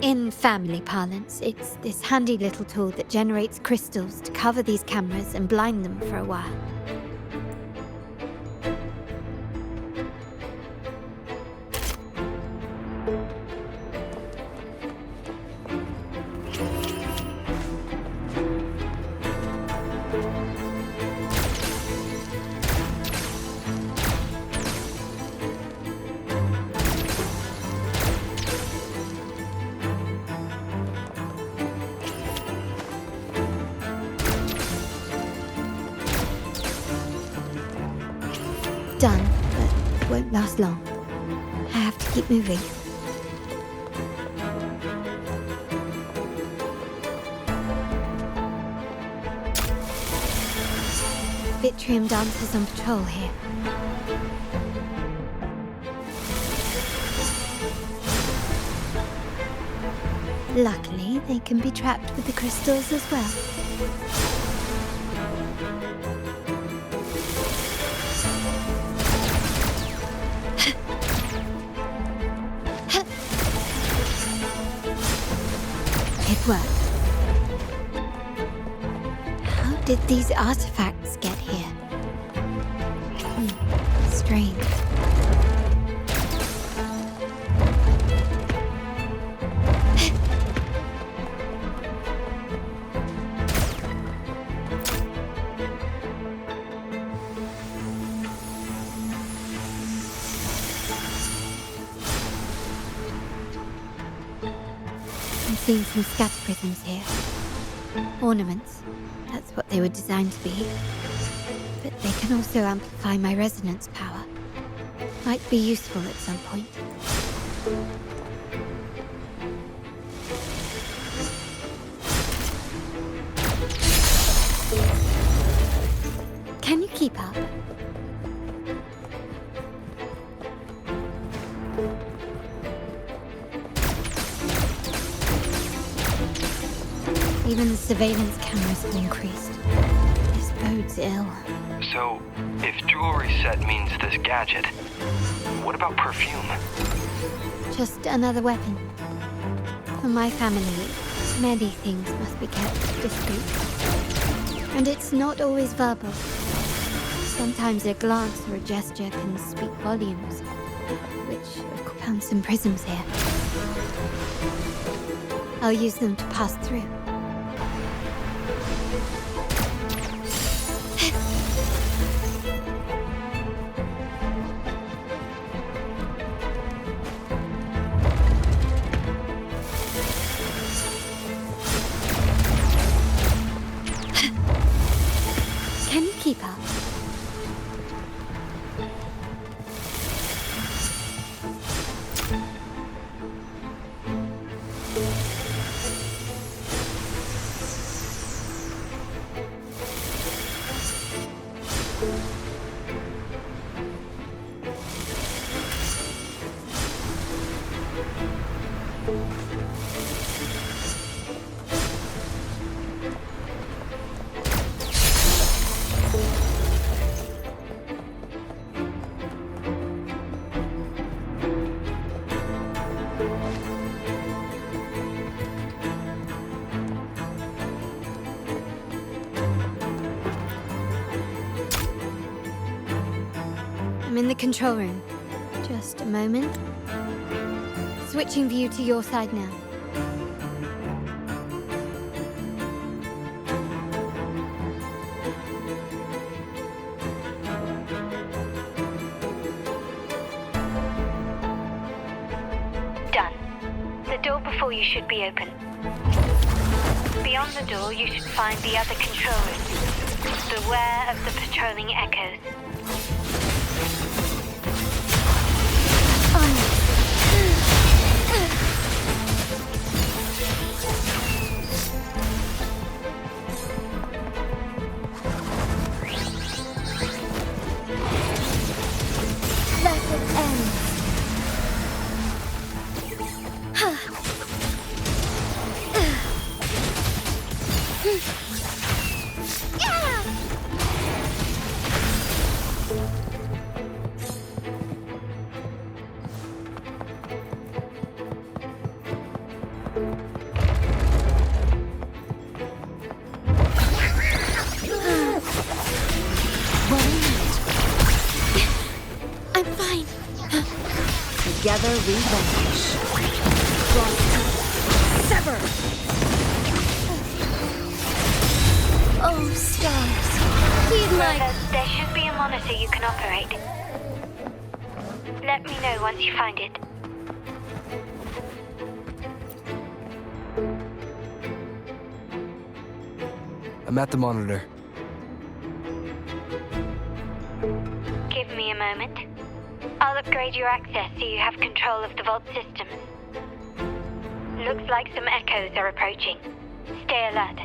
In family parlance, it's this handy little tool that generates crystals to cover these cameras and blind them for a while. won't last long. I have to keep moving. Vitrium dancers on patrol here. Luckily, they can be trapped with the crystals as well. It worked. How did these artifacts get here? Strange. I'm seeing some scatter prisms here. Ornaments. That's what they were designed to be. But they can also amplify my resonance power. Might be useful at some point. Can you keep up? Even the surveillance cameras have increased. This bodes ill. So, if jewelry set means this gadget, what about perfume? Just another weapon. For my family, many things must be kept discreet. And it's not always verbal. Sometimes a glance or a gesture can speak volumes, which I found some prisms here. I'll use them to pass through. Can you keep up? I'm in the control room. Just a moment. Switching view to your side now. Done. The door before you should be open. Beyond the door, you should find the other control room. Beware of the patrolling echoes. Together we vanish. Sever! Oh, stars. Heed my... There should be a monitor you can operate. Let me know once you find it. I'm at the monitor. Give me a moment. I'll I'll upgrade your access so you have control of the vault systems. Looks like some echoes are approaching. Stay alert.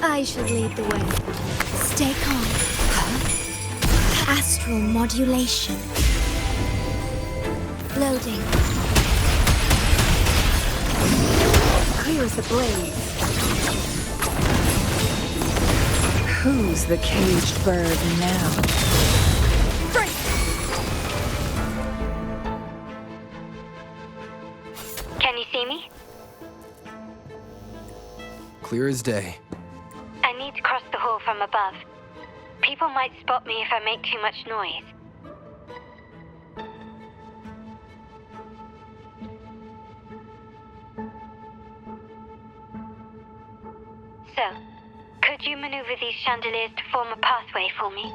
I shall lead the way. Stay calm. Astral modulation. Loading. Clear as the blaze. Who's the caged bird now? Can you see me? Clear as day. I need to cross the hall from above. People might spot me if I make too much noise. So, could you maneuver these chandeliers to form a pathway for me?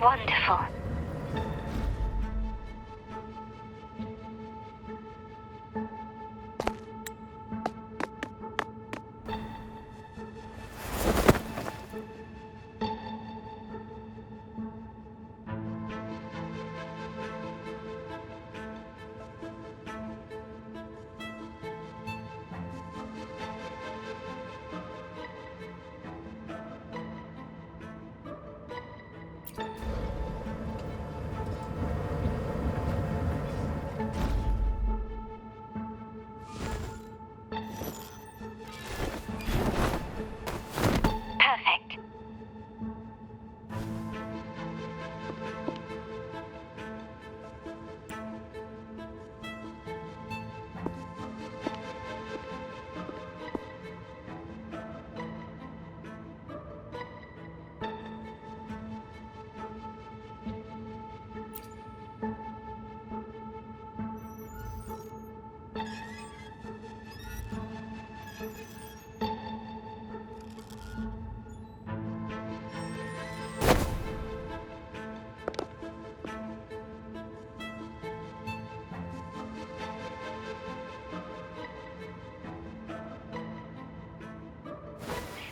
Wonderful.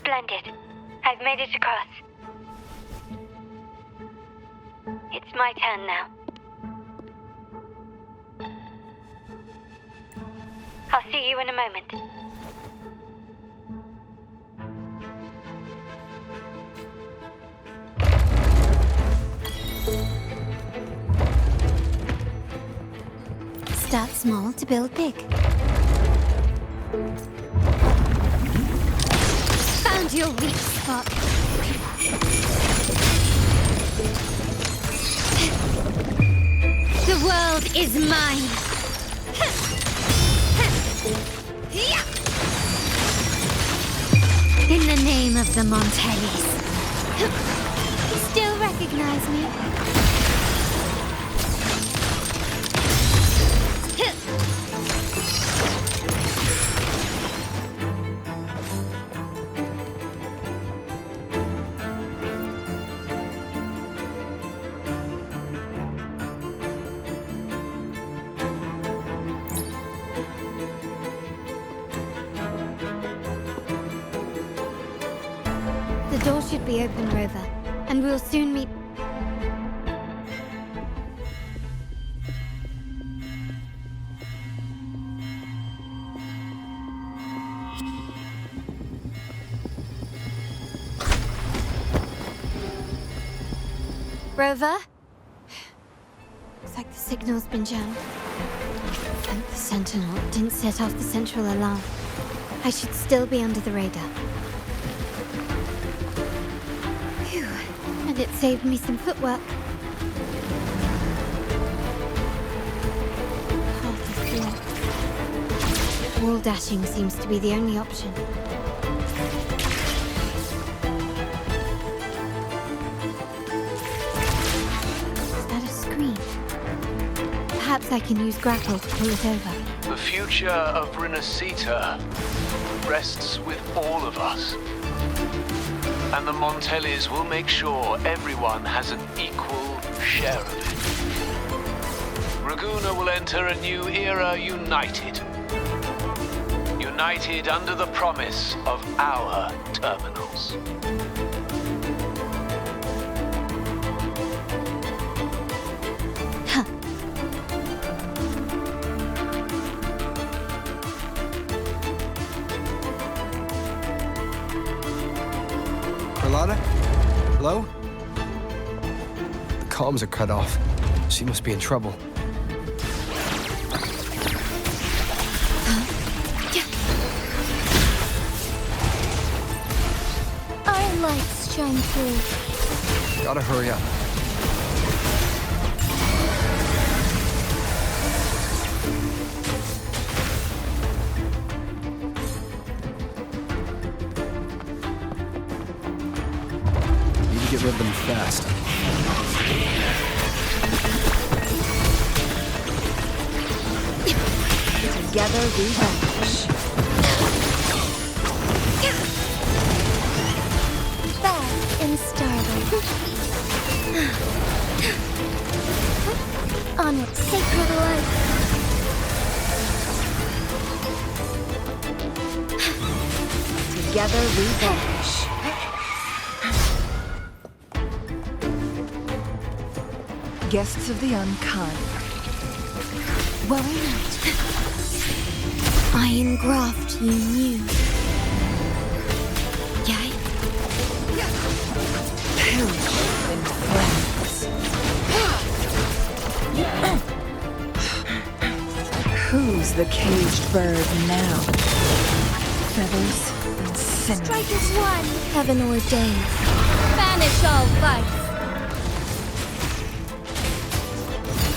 Splendid. I've made it across. It's my turn now. I'll see you in a moment. Start small to build big. Found your weak spot. The world is mine. In the name of the Montellis. You still recognize me? The door should be open, Rover, and we'll soon meet... Rover? Looks like the signal's been jammed. Thank the Sentinel didn't set off the central alarm. I should still be under the radar. Phew, and it saved me some footwork. Path is blocked. Wall dashing seems to be the only option. Perhaps I can use grapple to pull it over. The future of Rinascita rests with all of us. And the Montellis will make sure everyone has an equal share of it. Ragunna will enter a new era united. United under the promise of our terminals. Carlotta? Hello? The comms are cut off. She must be in trouble. Our lights shine through. Gotta hurry up. Get rid of them fast. Together we vanish. Back in starlight. Onward, sacred light. Together we vanish. Guests of the unkind. Worry not. I engraft you new. Yea? Perish in flames. Who's the caged bird now? Feathers and sinews. Strike as one, heaven ordained. Banish all vice.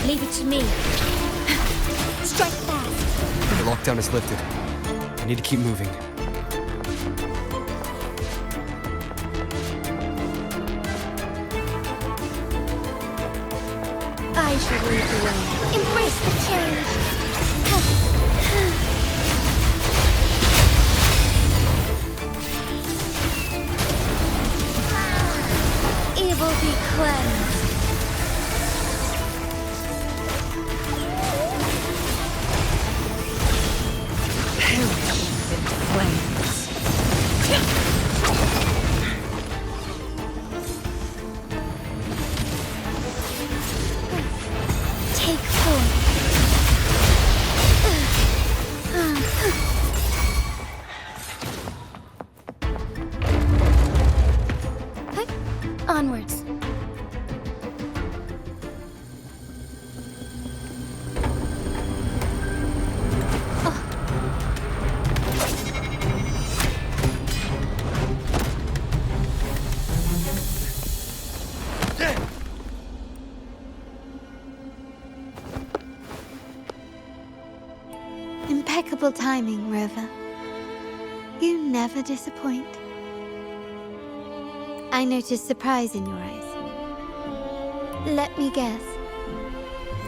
Leave it to me. Strike fast. The lockdown is lifted. I need to keep moving. I shall lead the way. Embrace the change. Evil be cleansed. Onwards. Impeccable timing, Rover. You never disappoint. I notice surprise in your eyes. Let me guess.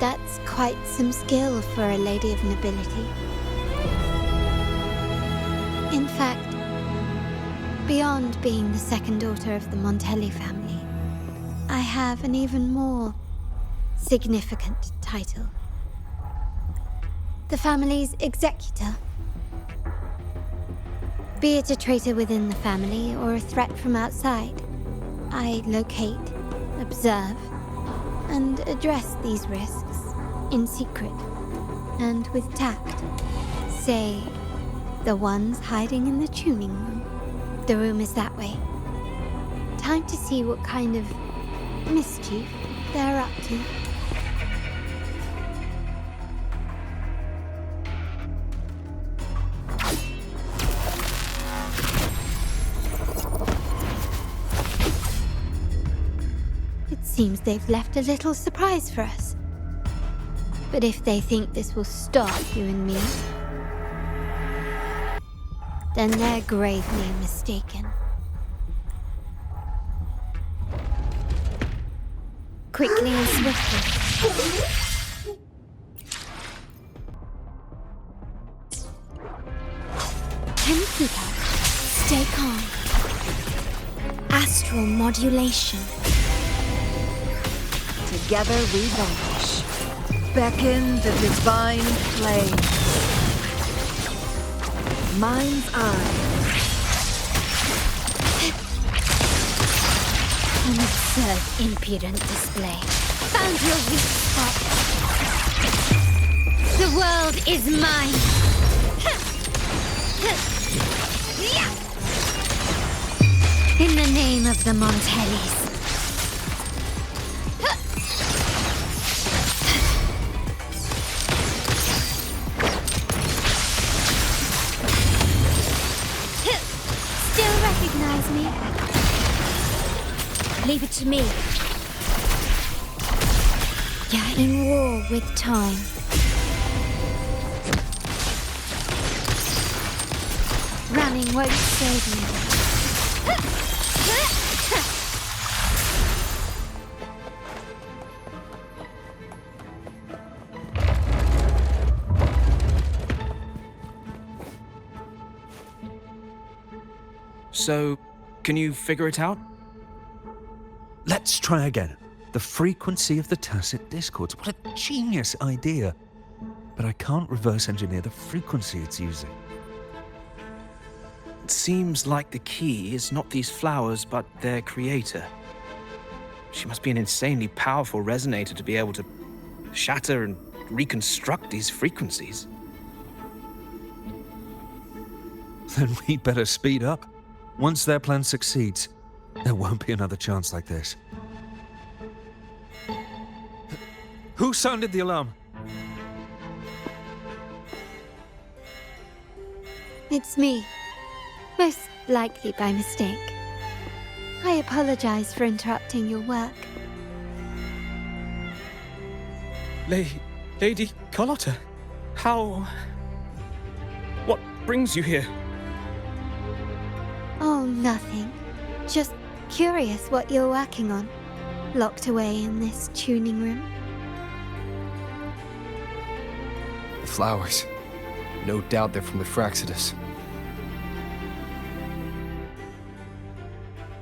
That's quite some skill for a lady of nobility. In fact, beyond being the second daughter of the Montelli family, I have an even more significant title. The family's executor. Be it a traitor within the family or a threat from outside, I locate, observe, and address these risks in secret and with tact. Say, the ones hiding in the tuning room. The room is that way. Time to see what kind of mischief they're up to. Seems they've left a little surprise for us. But if they think this will stop you and me, then they're gravely mistaken. Quickly and swiftly. Can you keep for modulation. Together we vanquish. Beckon the divine flame. Mind's eye. An absurd, impudent display. Found your weak spot. The world is mine. In the name of the Montellis. Still recognize me? Leave it to me. You're in war with time. Running won't save you. So, can you figure it out? Let's try again. The frequency of the tacit discords. What a genius idea. But I can't reverse engineer the frequency it's using. It seems like the key is not these flowers, but their creator. She must be an insanely powerful resonator to be able to shatter and reconstruct these frequencies. Then we'd better speed up. Once their plan succeeds, there won't be another chance like this. Who sounded the alarm? It's me. Most likely by mistake. I apologize for interrupting your work. Lady Carlota, how... What brings you here? Oh, nothing. Just curious what you're working on. Locked away in this tuning room. The flowers. No doubt they're from the Fraxidus.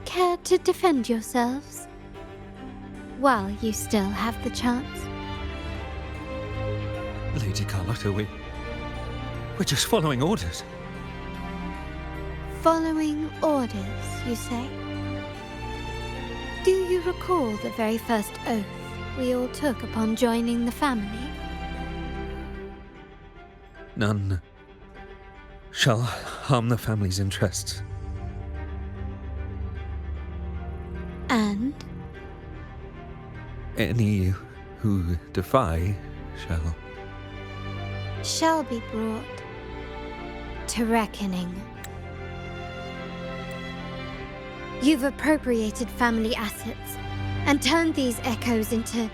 Care to defend yourselves? While you still have the chance. Lady Carlota, we're just following orders. Following orders, you say? Do you recall the very first oath we all took upon joining the family? None shall harm the family's interests. And? Any who defy shall be brought to reckoning. You've appropriated family assets and turned these echoes into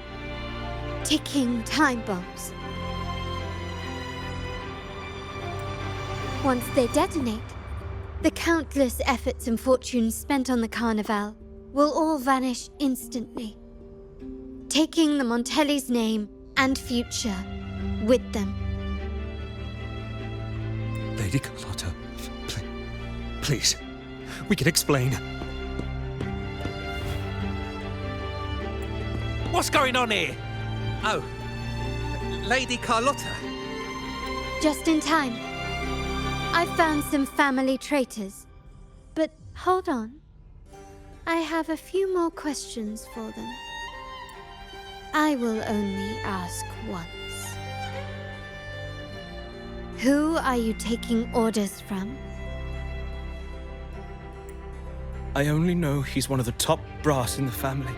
ticking time bombs. Once they detonate, the countless efforts and fortunes spent on the Carnival will all vanish instantly, taking the Montelli's name and future with them. Lady Carlota, please, we can explain. What's going on here? Oh, Lady Carlota. Just in time. I found some family traitors. But hold on. I have a few more questions for them. I will only ask once. Who are you taking orders from? I only know he's one of the top brass in the family.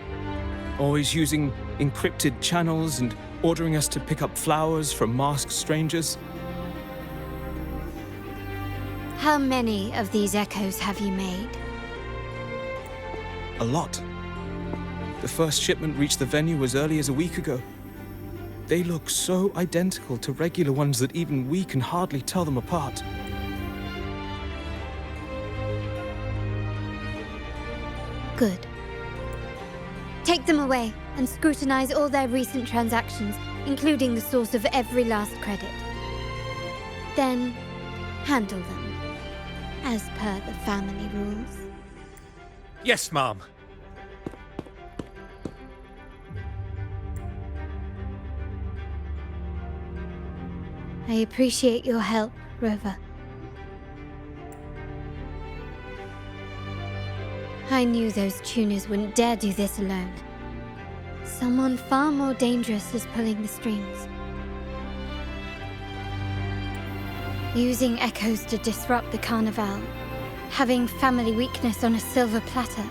Always using encrypted channels and ordering us to pick up flowers from masked strangers. How many of these echoes have you made? A lot. The first shipment reached the venue as early as a week ago. They look so identical to regular ones that even we can hardly tell them apart. Good. Take them away and scrutinize all their recent transactions, including the source of every last credit. Then, handle them, as per the family rules. Yes, Ma'am. I appreciate your help, Rover. I knew those tuners wouldn't dare do this alone. Someone far more dangerous is pulling the strings. Using echoes to disrupt the Carnival. Having family weakness on a silver platter.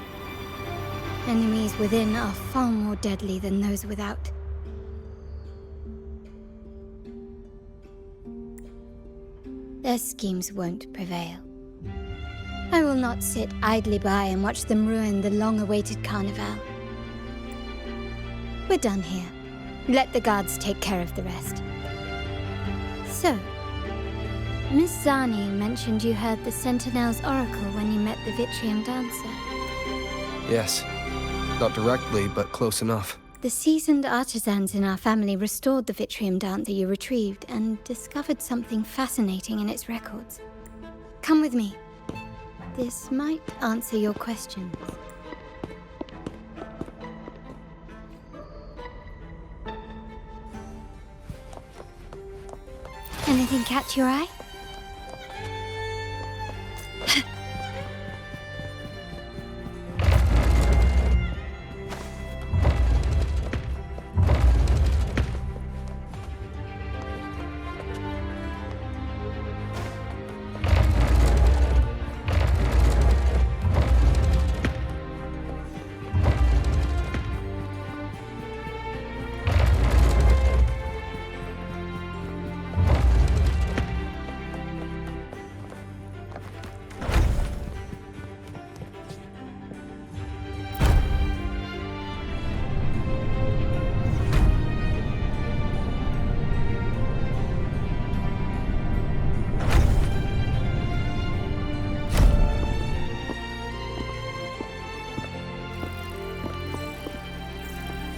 Enemies within are far more deadly than those without. Their schemes won't prevail. I will not sit idly by and watch them ruin the long-awaited Carnival. We're done here. Let the guards take care of the rest. So, Miss Zani mentioned you heard the Sentinel's oracle when you met the Vitrium dancer. Yes. Not directly, but close enough. The seasoned artisans in our family restored the Vitrium dancer you retrieved and discovered something fascinating in its records. Come with me. This might answer your questions. Anything catch your eye?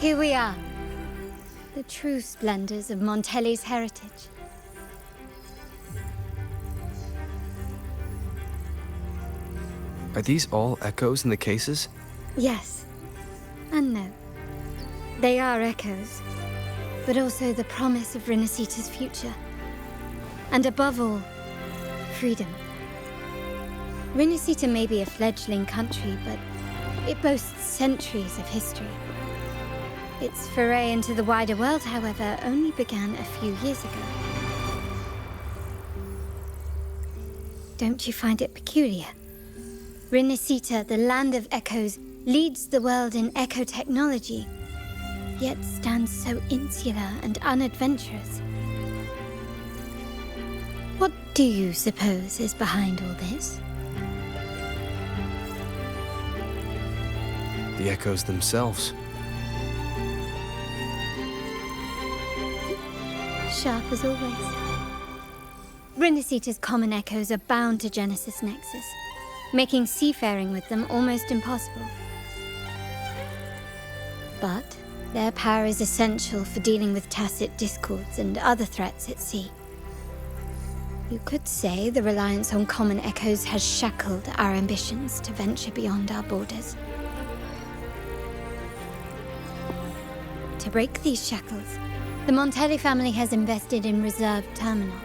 Here we are. The true splendors of Montelli's heritage. Are these all echoes in the cases? Yes. And no. They are echoes, but also the promise of Rinascita's future. And above all, freedom. Rinascita may be a fledgling country, but it boasts centuries of history. Its foray into the wider world, however, only began a few years ago. Don't you find it peculiar? Rinascita, the land of echoes, leads the world in echo technology, yet stands so insular and unadventurous. What do you suppose is behind all this? The echoes themselves. Sharp as always. Rinascita's common echoes are bound to Genesis Nexus, making seafaring with them almost impossible. But their power is essential for dealing with tacit discords and other threats at sea. You could say the reliance on common echoes has shackled our ambitions to venture beyond our borders. To break these shackles, the Montelli family has invested in reserved terminals.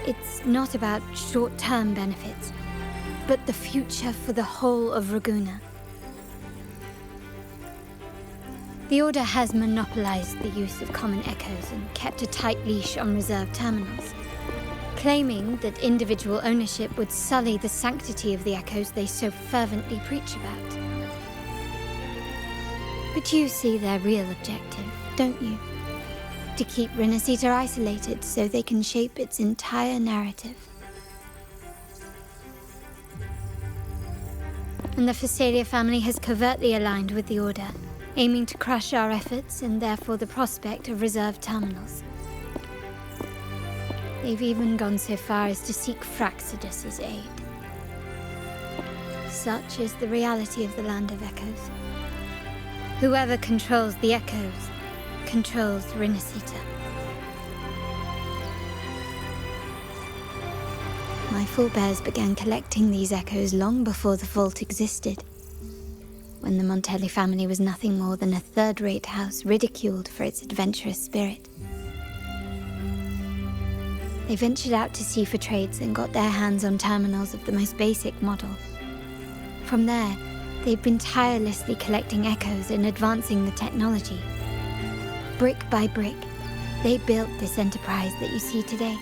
It's not about short-term benefits, but the future for the whole of Ragunna. The Order has monopolized the use of common echoes and kept a tight leash on reserved terminals, claiming that individual ownership would sully the sanctity of the echoes they so fervently preach about. But you see their real objective, don't you? To keep Rinascita isolated so they can shape its entire narrative. And the Fisalia family has covertly aligned with the Order, aiming to crush our efforts and therefore the prospect of reserved terminals. They've even gone so far as to seek Fraxidus's aid. Such is the reality of the Land of Echoes. Whoever controls the Echoes controls Rinascita. My forebears began collecting these echoes long before the vault existed, when the Montelli family was nothing more than a third-rate house ridiculed for its adventurous spirit. They ventured out to sea for trades and got their hands on terminals of the most basic model. From there, they've been tirelessly collecting echoes and advancing the technology. Brick by brick, they built this enterprise that you see today.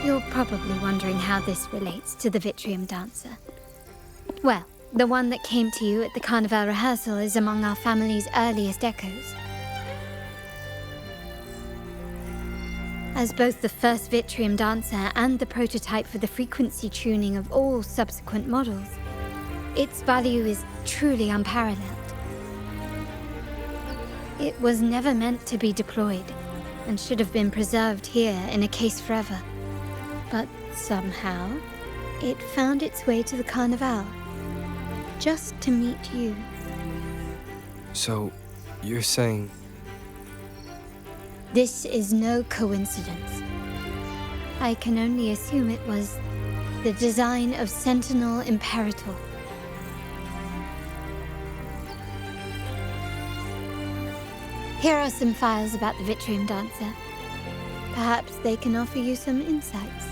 You're probably wondering how this relates to the Vitrium dancer. Well, the one that came to you at the Carnival rehearsal is among our family's earliest echoes. As both the first Vitrium dancer and the prototype for the frequency tuning of all subsequent models, its value is truly unparalleled. It was never meant to be deployed, and should have been preserved here in a case forever. But somehow, it found its way to the Carnival, just to meet you. So, you're saying... This is no coincidence. I can only assume it was the design of Sentinel Imperator. Here are some files about the Vitrium dancer. Perhaps they can offer you some insights.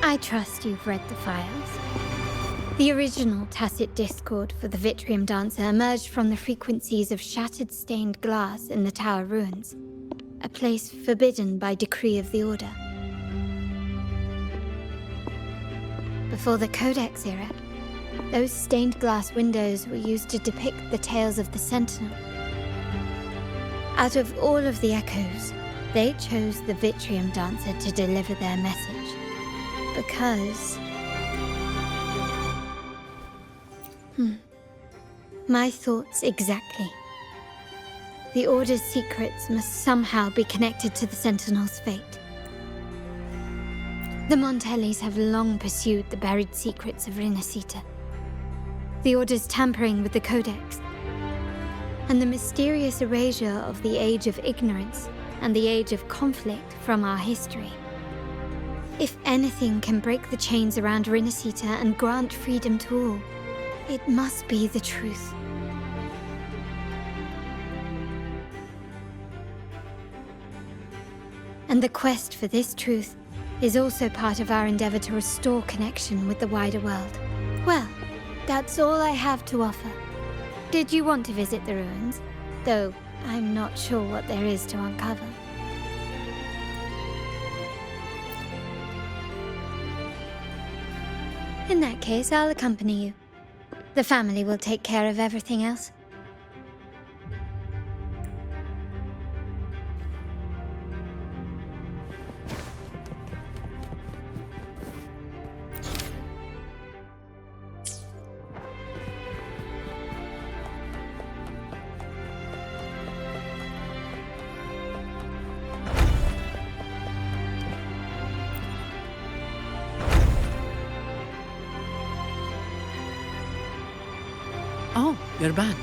I trust you've read the files. The original tacit discord for the Vitrium dancer emerged from the frequencies of shattered stained glass in the tower ruins, a place forbidden by decree of the Order. Before the Codex era, those stained glass windows were used to depict the tales of the Sentinel. Out of all of the echoes, they chose the Vitrium dancer to deliver their message. Because... My thoughts exactly. The Order's secrets must somehow be connected to the Sentinel's fate. The Montellis have long pursued the buried secrets of Rinascita. The Order's tampering with the Codex, and the mysterious erasure of the Age of Ignorance and the Age of Conflict from our history. If anything can break the chains around Rinascita and grant freedom to all, it must be the truth. And the quest for this truth is also part of our endeavor to restore connection with the wider world. Well, that's all I have to offer. Did you want to visit the ruins? Though I'm not sure what there is to uncover. In that case, I'll accompany you. The family will take care of everything else. Oh, you're back.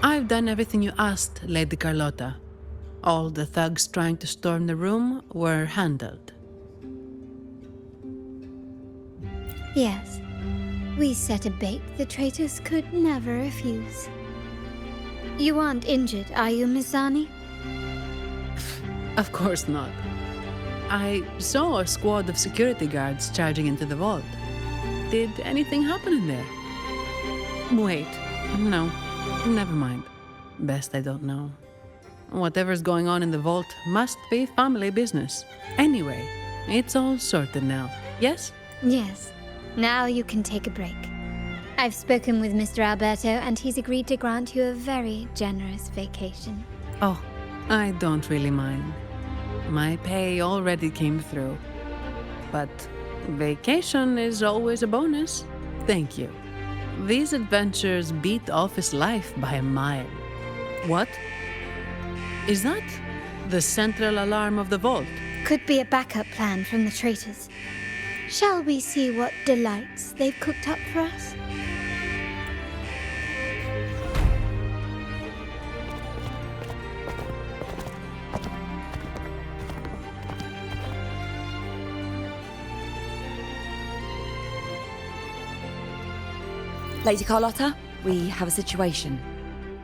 I've done everything you asked, Lady Carlota. All the thugs trying to storm the room were handled. Yes. We set a bait the traitors could never refuse. You aren't injured, are you, Miss Zani? Of course not. I saw a squad of security guards charging into the vault. Did anything happen in there? Wait. No, never mind. Best I don't know. Whatever's going on in the vault must be family business. Anyway, it's all sorted now, yes? Yes. Now you can take a break. I've spoken with Mr. Alberto, and he's agreed to grant you a very generous vacation. Oh, I don't really mind. My pay already came through. But vacation is always a bonus. Thank you. These adventures beat office life by a mile. What? Is that The central alarm of the vault. Could be a backup plan from the traitors. Shall we see what delights they've cooked up for us? Lady Carlotta, we have a situation.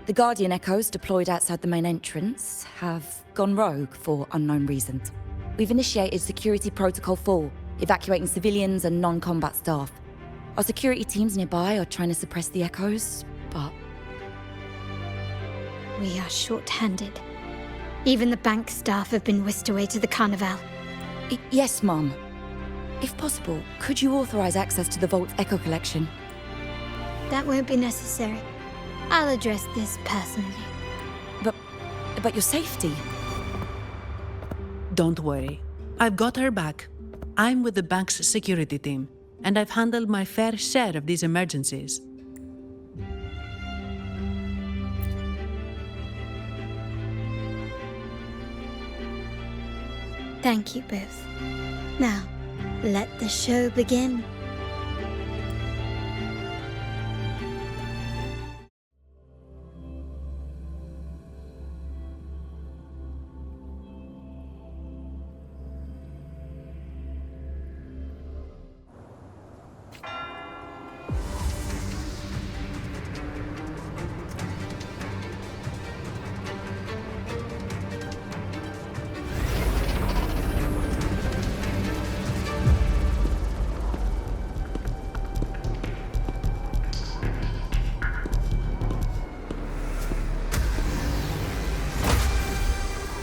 The Guardian Echoes deployed outside the main entrance have gone rogue for unknown reasons. We've initiated Security Protocol 4, evacuating civilians and non-combat staff. Our security teams nearby are trying to suppress the Echoes, but... We are short-handed. Even the bank staff have been whisked away to the Carnival. Yes, Mum. If possible, could you authorize access to the Vault's Echo collection? That won't be necessary. I'll address this personally. But your safety? Don't worry. I've got her back. I'm with the bank's security team, and I've handled my fair share of these emergencies. Thank you both. Now, let the show begin.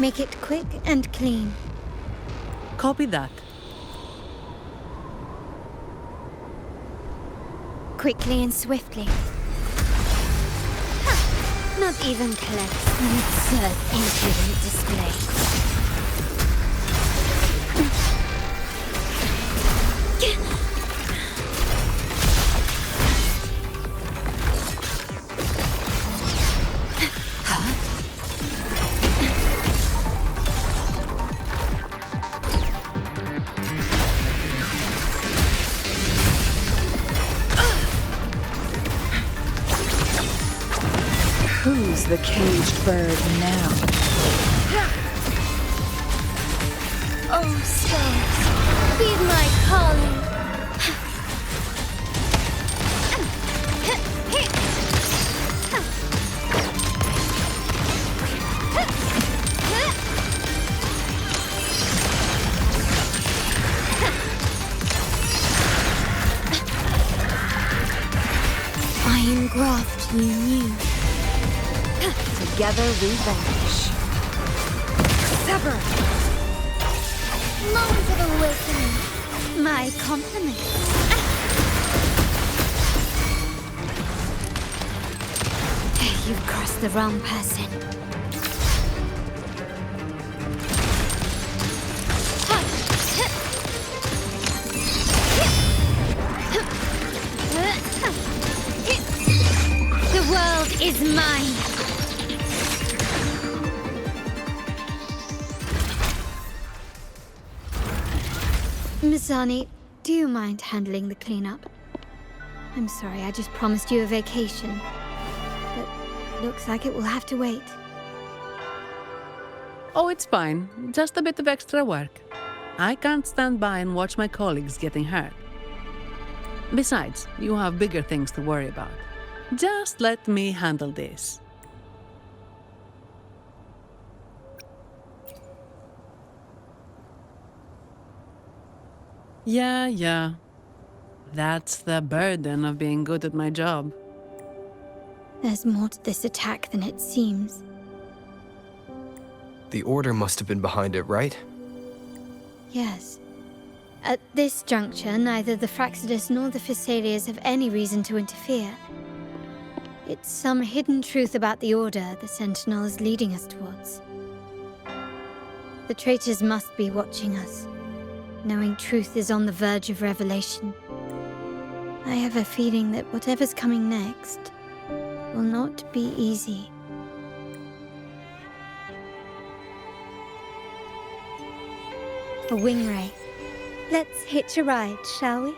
Make it quick and clean. Copy that. Quickly and swiftly. Ha! Not even close. An absurd, impudent display. Who's the caged bird now? Oh, stars, heed my calling. I engraft you new. Together we vanish. Sever! Moments of awakening. My compliments. You've crossed the wrong person. The world is mine. Miss Zani, do you mind handling the cleanup? I'm sorry, I just promised you a vacation. But looks like it will have to wait. Oh, it's fine. Just a bit of extra work. I can't stand by and watch my colleagues getting hurt. Besides, you have bigger things to worry about. Just let me handle this. Yeah. That's the burden of being good at my job. There's more to this attack than it seems. The Order must have been behind it, right? Yes. At this juncture, neither the Fraxidus nor the Fisalias have any reason to interfere. It's some hidden truth about the Order the Sentinel is leading us towards. The traitors must be watching us, knowing truth is on the verge of revelation. I have a feeling that whatever's coming next will not be easy. a wing ray. Let's hitch a ride, shall we?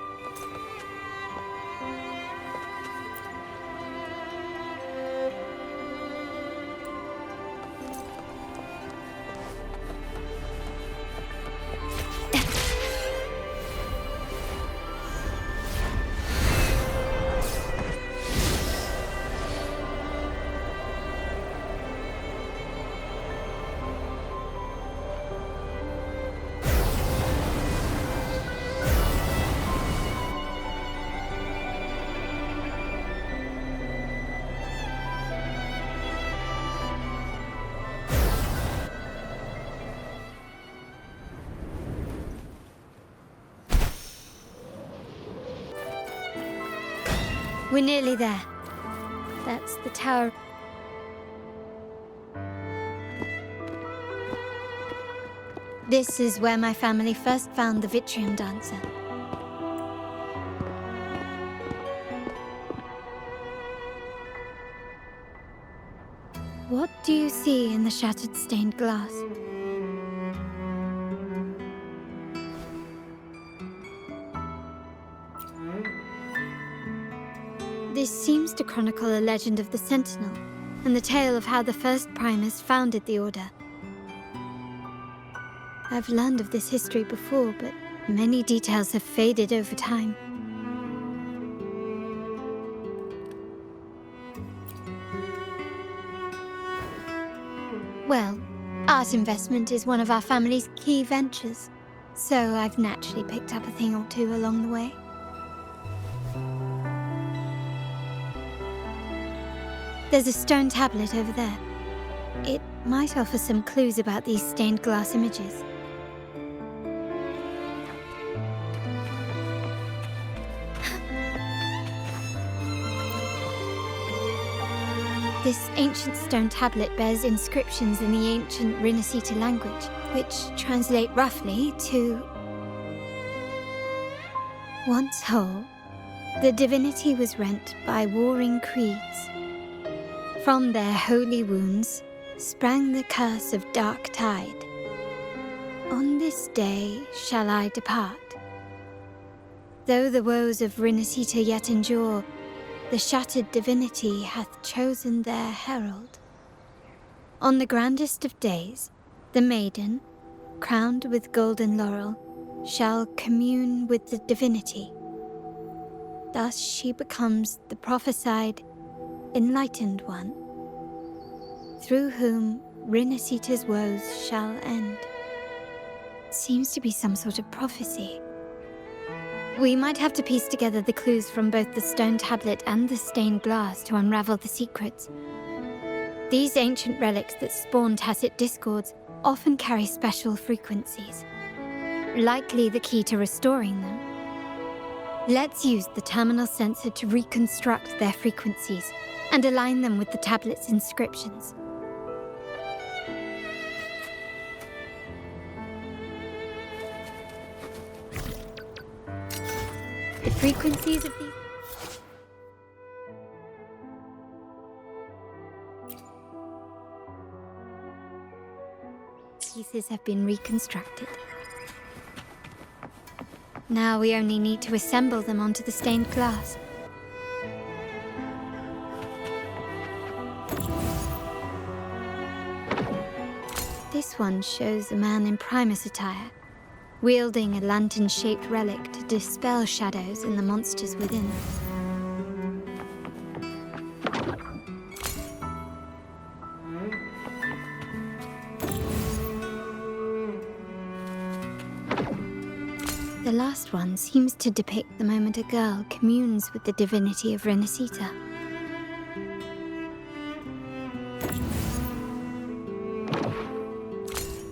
We're nearly there. That's the tower. This is where my family first found the vitrium dancer. What do you see in the shattered stained glass? This seems to chronicle a legend of the Sentinel, and the tale of how the first Primus founded the Order. I've learned of this history before, but many details have faded over time. Well, art investment is one of our family's key ventures, so I've naturally picked up a thing or two along the way. There's a stone tablet over there. It might offer some clues about these stained glass images. This ancient stone tablet bears inscriptions in the ancient Rinascita language, which translate roughly to... Once whole, the divinity was rent by warring creeds. From their holy wounds sprang the curse of dark tide. On this day shall I depart. Though the woes of Rinascita yet endure, the shattered divinity hath chosen their herald. On the grandest of days, the maiden, crowned with golden laurel, shall commune with the divinity. Thus she becomes the prophesied enlightened one, through whom Rinascita's woes shall end. Seems to be some sort of prophecy. We might have to piece together the clues from both the stone tablet and the stained glass to unravel the secrets. These ancient relics that spawn tacit discords often carry special frequencies, likely the key to restoring them. Let's use the terminal sensor to reconstruct their frequencies and align them with the tablet's inscriptions. The frequencies of these pieces have been reconstructed. Now we only need to assemble them onto the stained glass. This one shows a man in Primus attire, wielding a lantern-shaped relic to dispel shadows and the monsters within. The last one seems to depict the moment a girl communes with the divinity of Rinascita.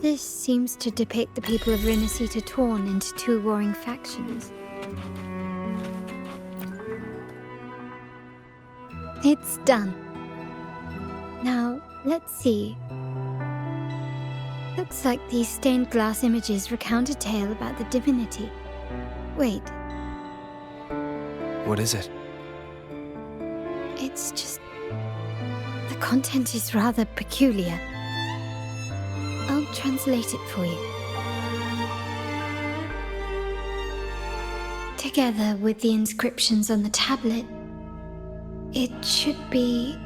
This seems to depict the people of Rinascita torn into two warring factions. It's done. Now, let's see. Looks like these stained glass images recount a tale about the divinity. Wait. What is it? It's just... the content is rather peculiar. I'll translate it for you. together with the inscriptions on the tablet, it should be...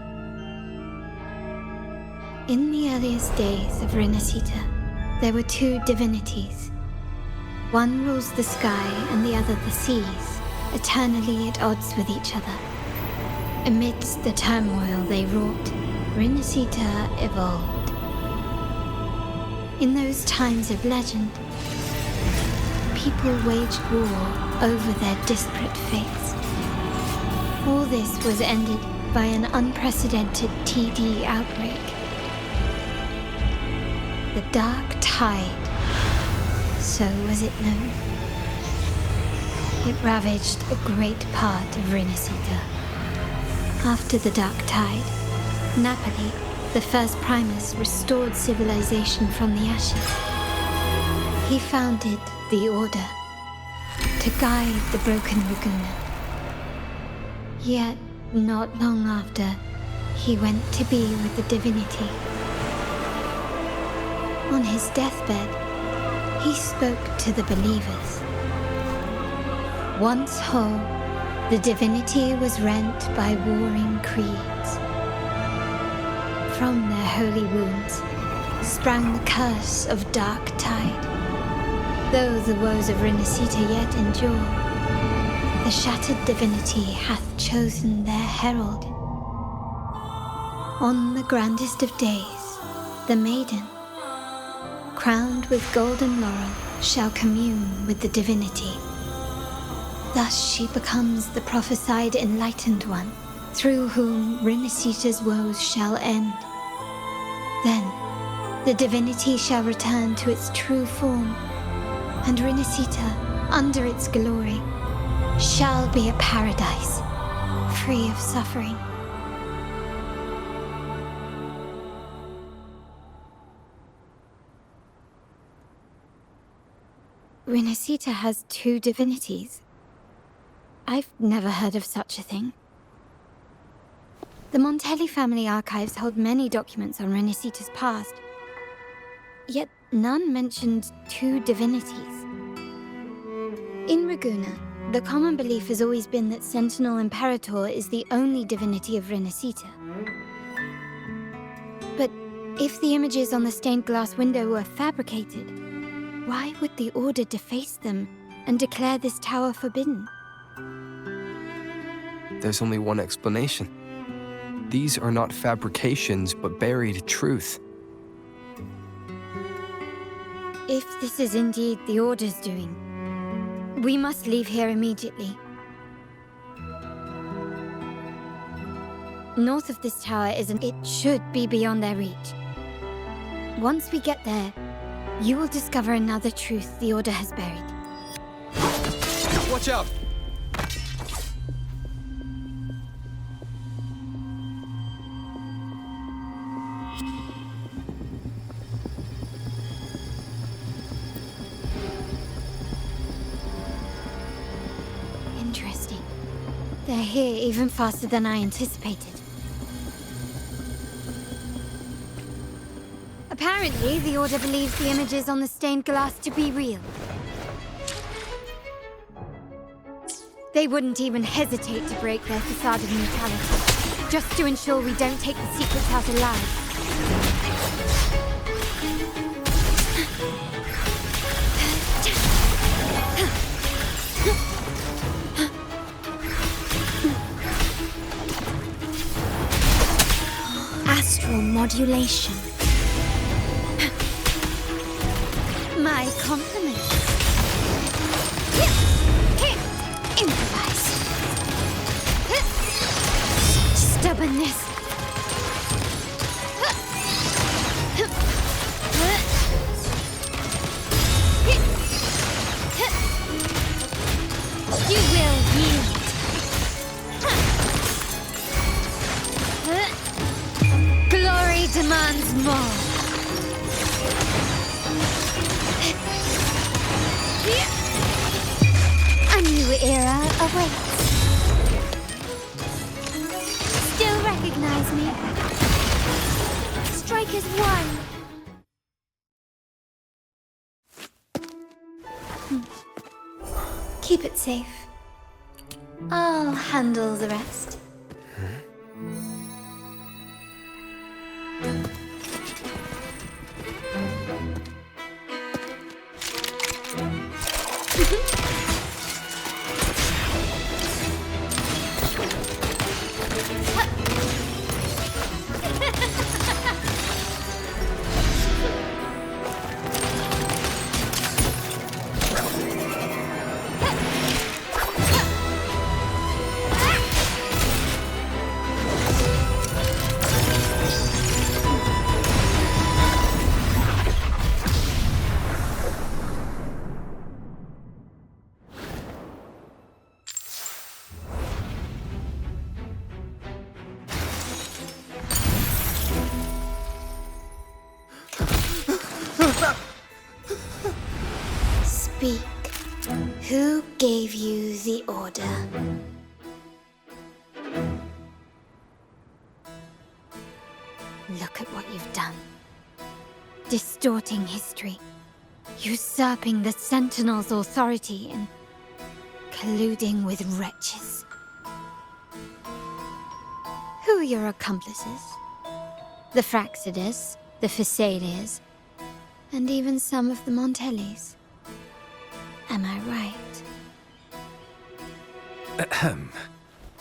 In the earliest days of Rinascita, there were two divinities. One rules the sky and the other the seas, eternally at odds with each other. Amidst the turmoil they wrought, Rinascita evolved. In those times of legend, people waged war over their disparate fates. All this was ended by an unprecedented TD outbreak. The Dark Tide, so was it known. It ravaged a great part of Rinascita. After the Dark Tide, Napoli, the first Primus, restored civilization from the ashes. He founded the Order to guide the broken Ragunna. Yet, not long after, he went to be with the Divinity. On his deathbed, he spoke to the believers. Once whole, the Divinity was rent by warring creeds. From their holy wounds sprang the curse of Dark Tide. Though the woes of Rinascita yet endure, the shattered Divinity hath chosen their herald. On the grandest of days, the maiden, crowned with golden laurel, shall commune with the Divinity. Thus she becomes the prophesied enlightened one, through whom Rinascita's woes shall end. Then, the Divinity shall return to its true form, and Rinascita, under its glory, shall be a paradise, free of suffering. Rinascita has two divinities. I've never heard of such a thing. The Montelli family archives hold many documents on Rinascita's past, yet none mentioned two divinities. In Ragunna, the common belief has always been that Sentinel Imperator is the only divinity of Rinascita. But if the images on the stained glass window were fabricated, why would the Order deface them and declare this tower forbidden? There's only one explanation. These are not fabrications, but buried truth. If this is indeed the Order's doing, we must leave here immediately. North of this tower it should be beyond their reach. Once we get there, you will discover another truth the Order has buried. Watch out! Interesting. They're here even faster than I anticipated. Apparently, the Order believes the images on the stained glass to be real. They wouldn't even hesitate to break their facade of neutrality, just to ensure we don't take the secrets out alive. Astral modulation. My compliments. Improvise. Stubbornness. You will yield. Glory demands more. A new era awaits. Still recognize me? Strike as one. Keep it safe. I'll handle the rest. Speak. Who gave you the order? Look at what you've done. Distorting history. Usurping the Sentinel's authority and colluding with wretches. Who are your accomplices? The Fraxidus, the Fisalias, and even some of the Montellis. Am I right? Ahem.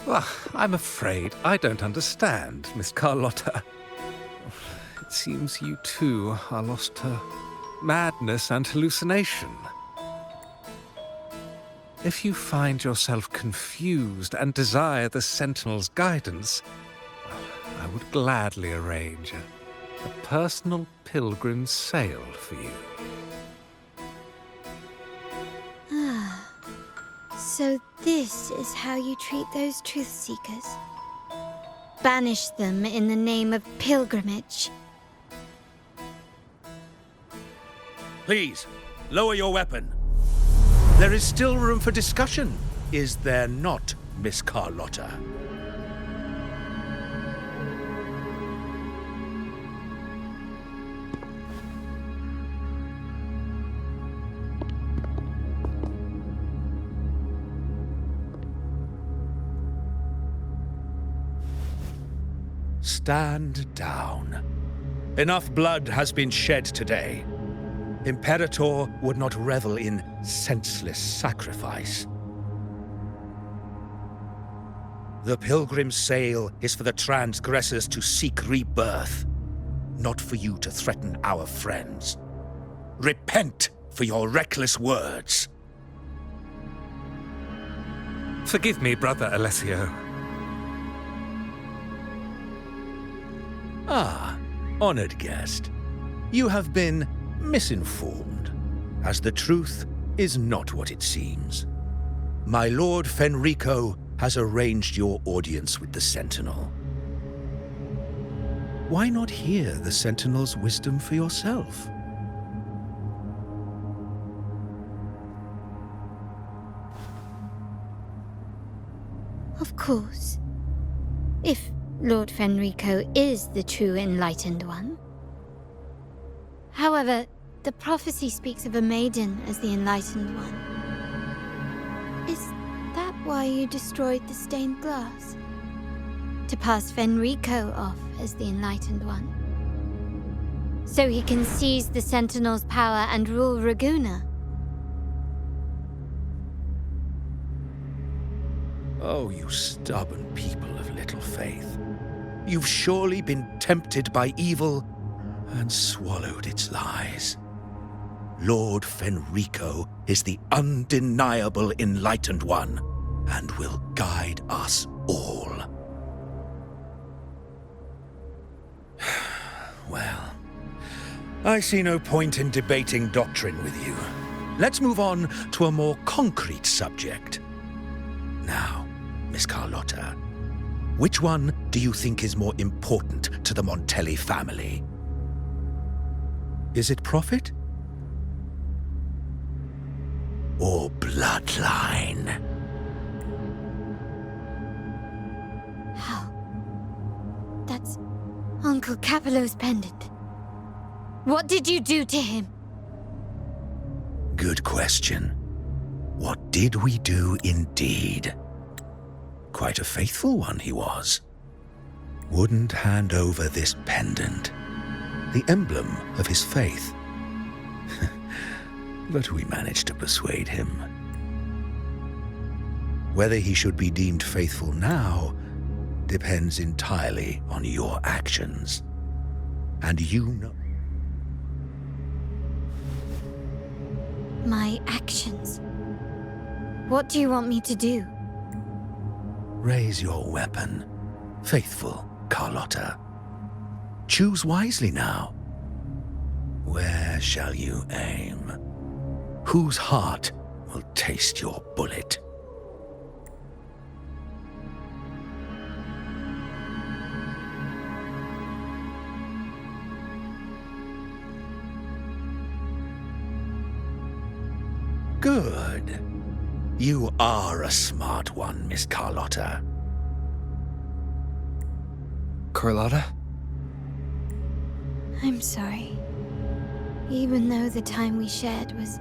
Well, I'm afraid I don't understand, Miss Carlotta. It seems you too are lost to madness and hallucination. If you find yourself confused and desire the Sentinel's guidance, I would gladly arrange a personal pilgrim sail for you. Ah, so this is how you treat those truth seekers? Banish them in the name of pilgrimage. Please, lower your weapon. There is still room for discussion, is there not, Miss Carlotta? Stand down. Enough blood has been shed today. Imperator would not revel in senseless sacrifice. The pilgrim's sail is for the transgressors to seek rebirth, not for you to threaten our friends. Repent for your reckless words. Forgive me, Brother Alessio. Ah, honored guest. You have been misinformed, as the truth is not what it seems. My Lord Fenrico has arranged your audience with the Sentinel. Why not hear the Sentinel's wisdom for yourself? Of course. If Lord Fenrico is the true Enlightened One. However, the prophecy speaks of a maiden as the Enlightened One. Is that why you destroyed the stained glass? To pass Fenrico off as the Enlightened One? So he can seize the Sentinel's power and rule Ragunna? Oh, you stubborn people of little faith. You've surely been tempted by evil and swallowed its lies. Lord Fenrico is the undeniable Enlightened One and will guide us all. Well, I see no point in debating doctrine with you. Let's move on to a more concrete subject. Now, Miss Carlotta, which one do you think is more important to the Montelli family? Is it profit? Or bloodline? How? That's Uncle Capello's pendant. What did you do to him? Good question. What did we do indeed? Quite a faithful one he was. Wouldn't hand over this pendant, the emblem of his faith. But we managed to persuade him. Whether he should be deemed faithful now depends entirely on your actions. And you know... My actions? What do you want me to do? Raise your weapon, faithful Carlota. Choose wisely now. Where shall you aim? Whose heart will taste your bullet? Good. You are a smart one, Miss Carlota. Carlotta? I'm sorry. Even though the time we shared was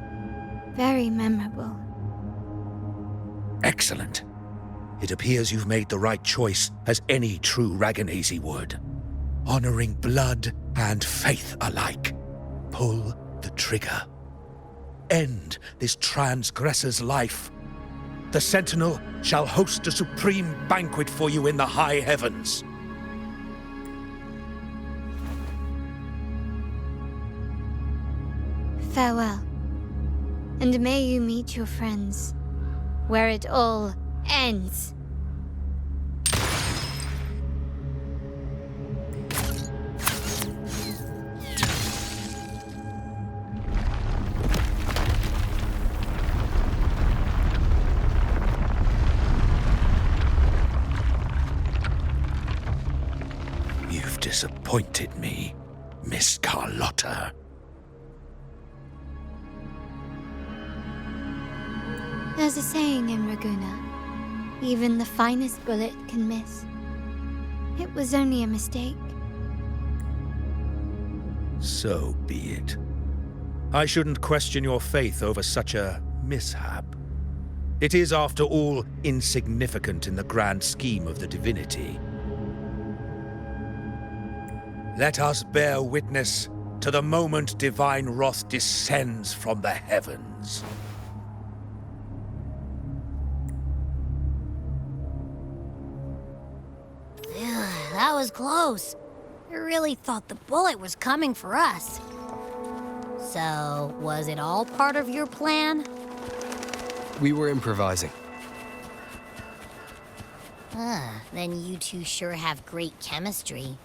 very memorable. Excellent. It appears you've made the right choice, as any true Ragunese would. Honoring blood and faith alike. Pull the trigger. End this transgressor's life. The Sentinel shall host a supreme banquet for you in the high heavens. Farewell. And may you meet your friends where it all ends. You've disappointed me, Miss Carlota. There's a saying in Ragunna, even the finest bullet can miss. It was only a mistake. So be it. I shouldn't question your faith over such a mishap. It is, after all, insignificant in the grand scheme of the Divinity. Let us bear witness to the moment divine wrath descends from the heavens. That was close. I really thought the bullet was coming for us. So, was it all part of your plan? We were improvising. Then you two sure have great chemistry.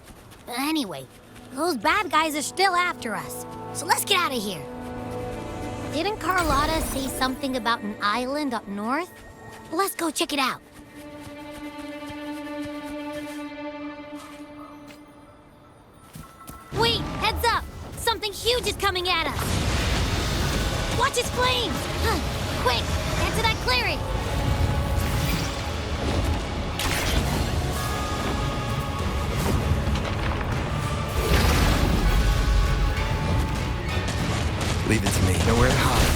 But anyway, those bad guys are still after us. So let's get out of here. Didn't Carlotta say something about an island up north? Well, let's go check it out. Wait, heads up! Something huge is coming at us! Watch its flames! Quick, get to that clearing! Leave it to me. Nowhere to hide.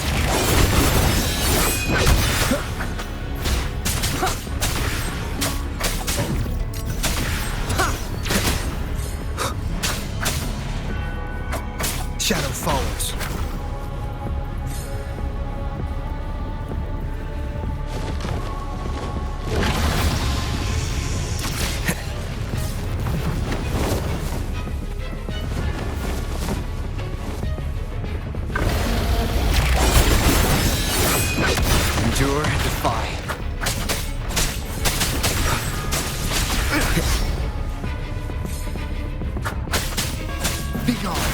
Shadow follows. Endure and defy. Be gone.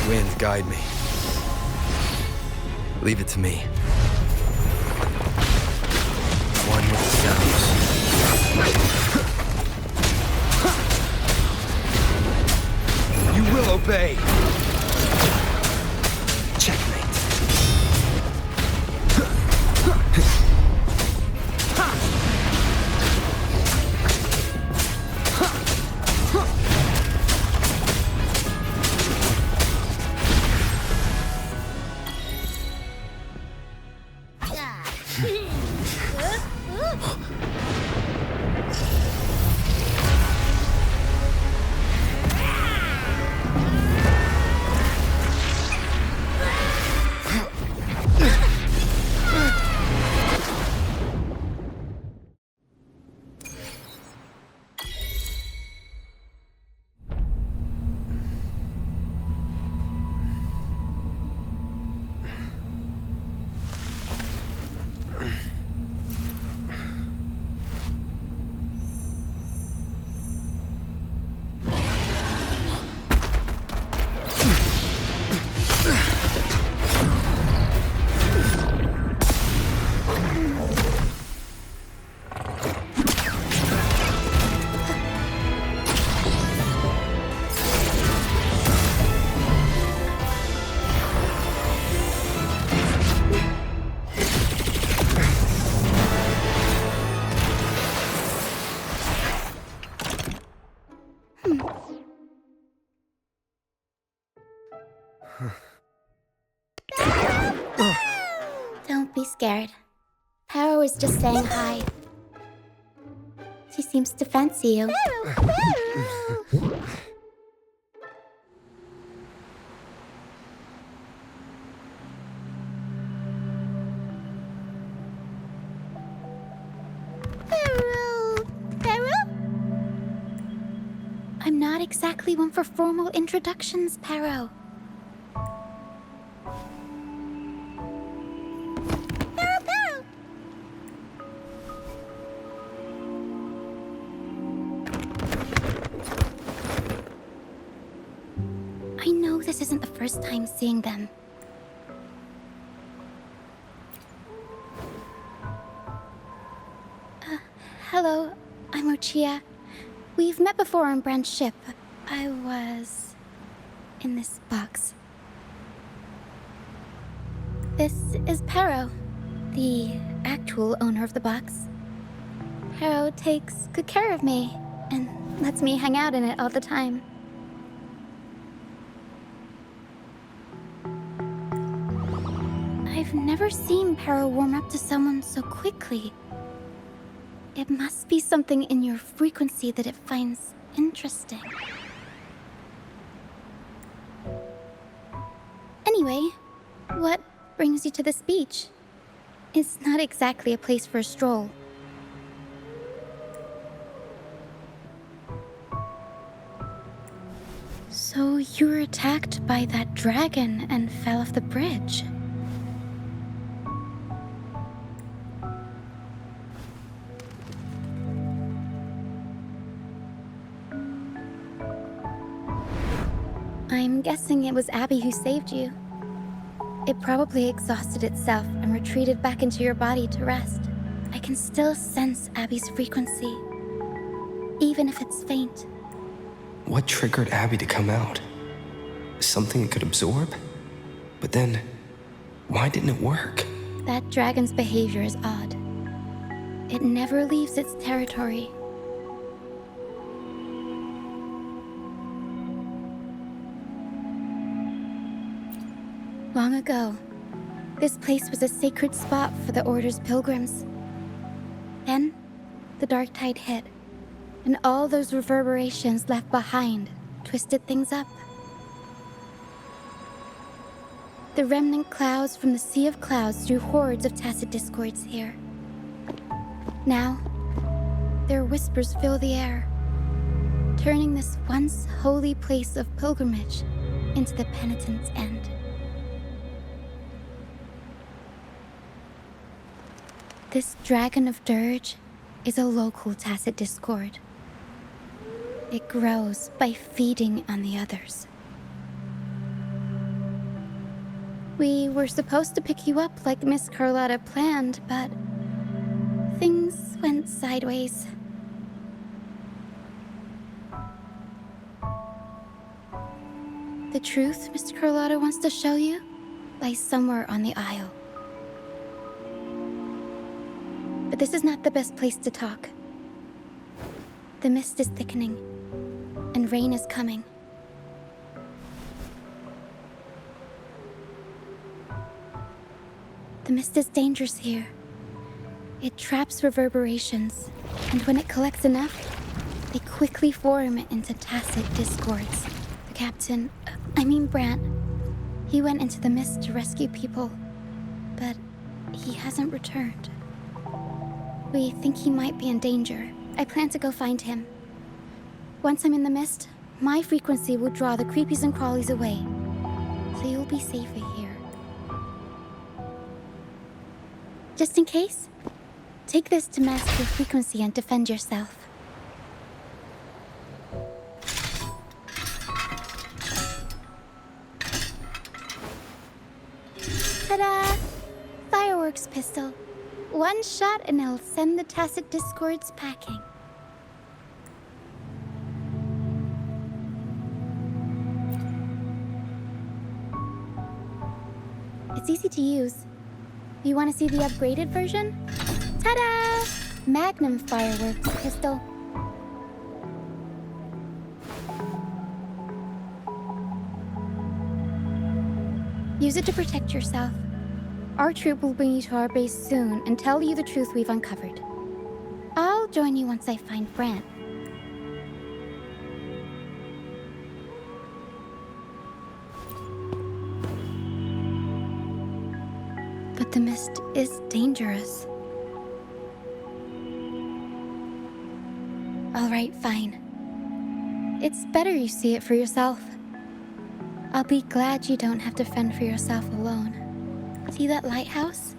wind guide me. Leave it to me. One with the sounds. You will obey! Checkmate. Don't be scared. Paro is just saying hi. She seems to fancy you. I'm not exactly one for formal introductions, Paro. I know this isn't the first time seeing them. Hello, I'm Roccia. We've met before on Brant's ship. I was in this box. This is Paro, the actual owner of the box. Paro takes good care of me and lets me hang out in it all the time. I've never seen Paro warm up to someone so quickly. It must be something in your frequency that it finds interesting. Anyway, what brings you to this beach? It's not exactly a place for a stroll. So you were attacked by that dragon and fell off the bridge. I'm guessing it was Abby who saved you. It probably exhausted itself and retreated back into your body to rest. I can still sense Abby's frequency, even if it's faint. What triggered Abby to come out? Something it could absorb? But then, why didn't it work? That dragon's behavior is odd. It never leaves its territory. Long ago, this place was a sacred spot for the Order's pilgrims. Then, the dark tide hit, and all those reverberations left behind twisted things up. The remnant clouds from the Sea of Clouds drew hordes of tacit discords here. Now, their whispers fill the air, turning this once holy place of pilgrimage into the penitent's end. This Dragon of Dirge is a local tacit discord. It grows by feeding on the others. We were supposed to pick you up like Miss Carlotta planned, but things went sideways. The truth Mr. Carlotta wants to show you lies somewhere on the aisle. But this is not the best place to talk. The mist is thickening, and rain is coming. The mist is dangerous here. It traps reverberations, and when it collects enough, they quickly form into tacit discords. The captain, Brant, he went into the mist to rescue people, but he hasn't returned. We think he might be in danger. I plan to go find him. Once I'm in the mist, my frequency will draw the creepies and crawlies away, so you'll be safer here. Just in case, take this to mask your frequency and defend yourself. Ta-da! Fireworks pistol. One shot and it'll send the tacit discords packing. It's easy to use. You want to see the upgraded version? Ta-da! Magnum fireworks pistol. Use it to protect yourself. Our troop will bring you to our base soon and tell you the truth we've uncovered. I'll join you once I find Brant. But the mist is dangerous. All right, fine. It's better you see it for yourself. I'll be glad you don't have to fend for yourself alone. See that lighthouse?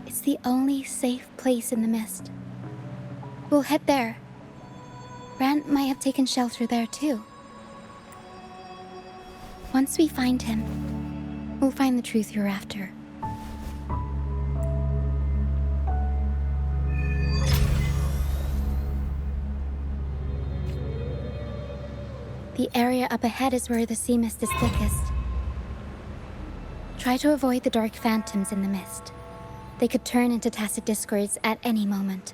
It's the only safe place in the mist. We'll head there. Brant might have taken shelter there too. Once we find him, we'll find the truth you're after. The area up ahead is where the sea mist is thickest. Try to avoid the dark phantoms in the mist. They could turn into tacit discords at any moment.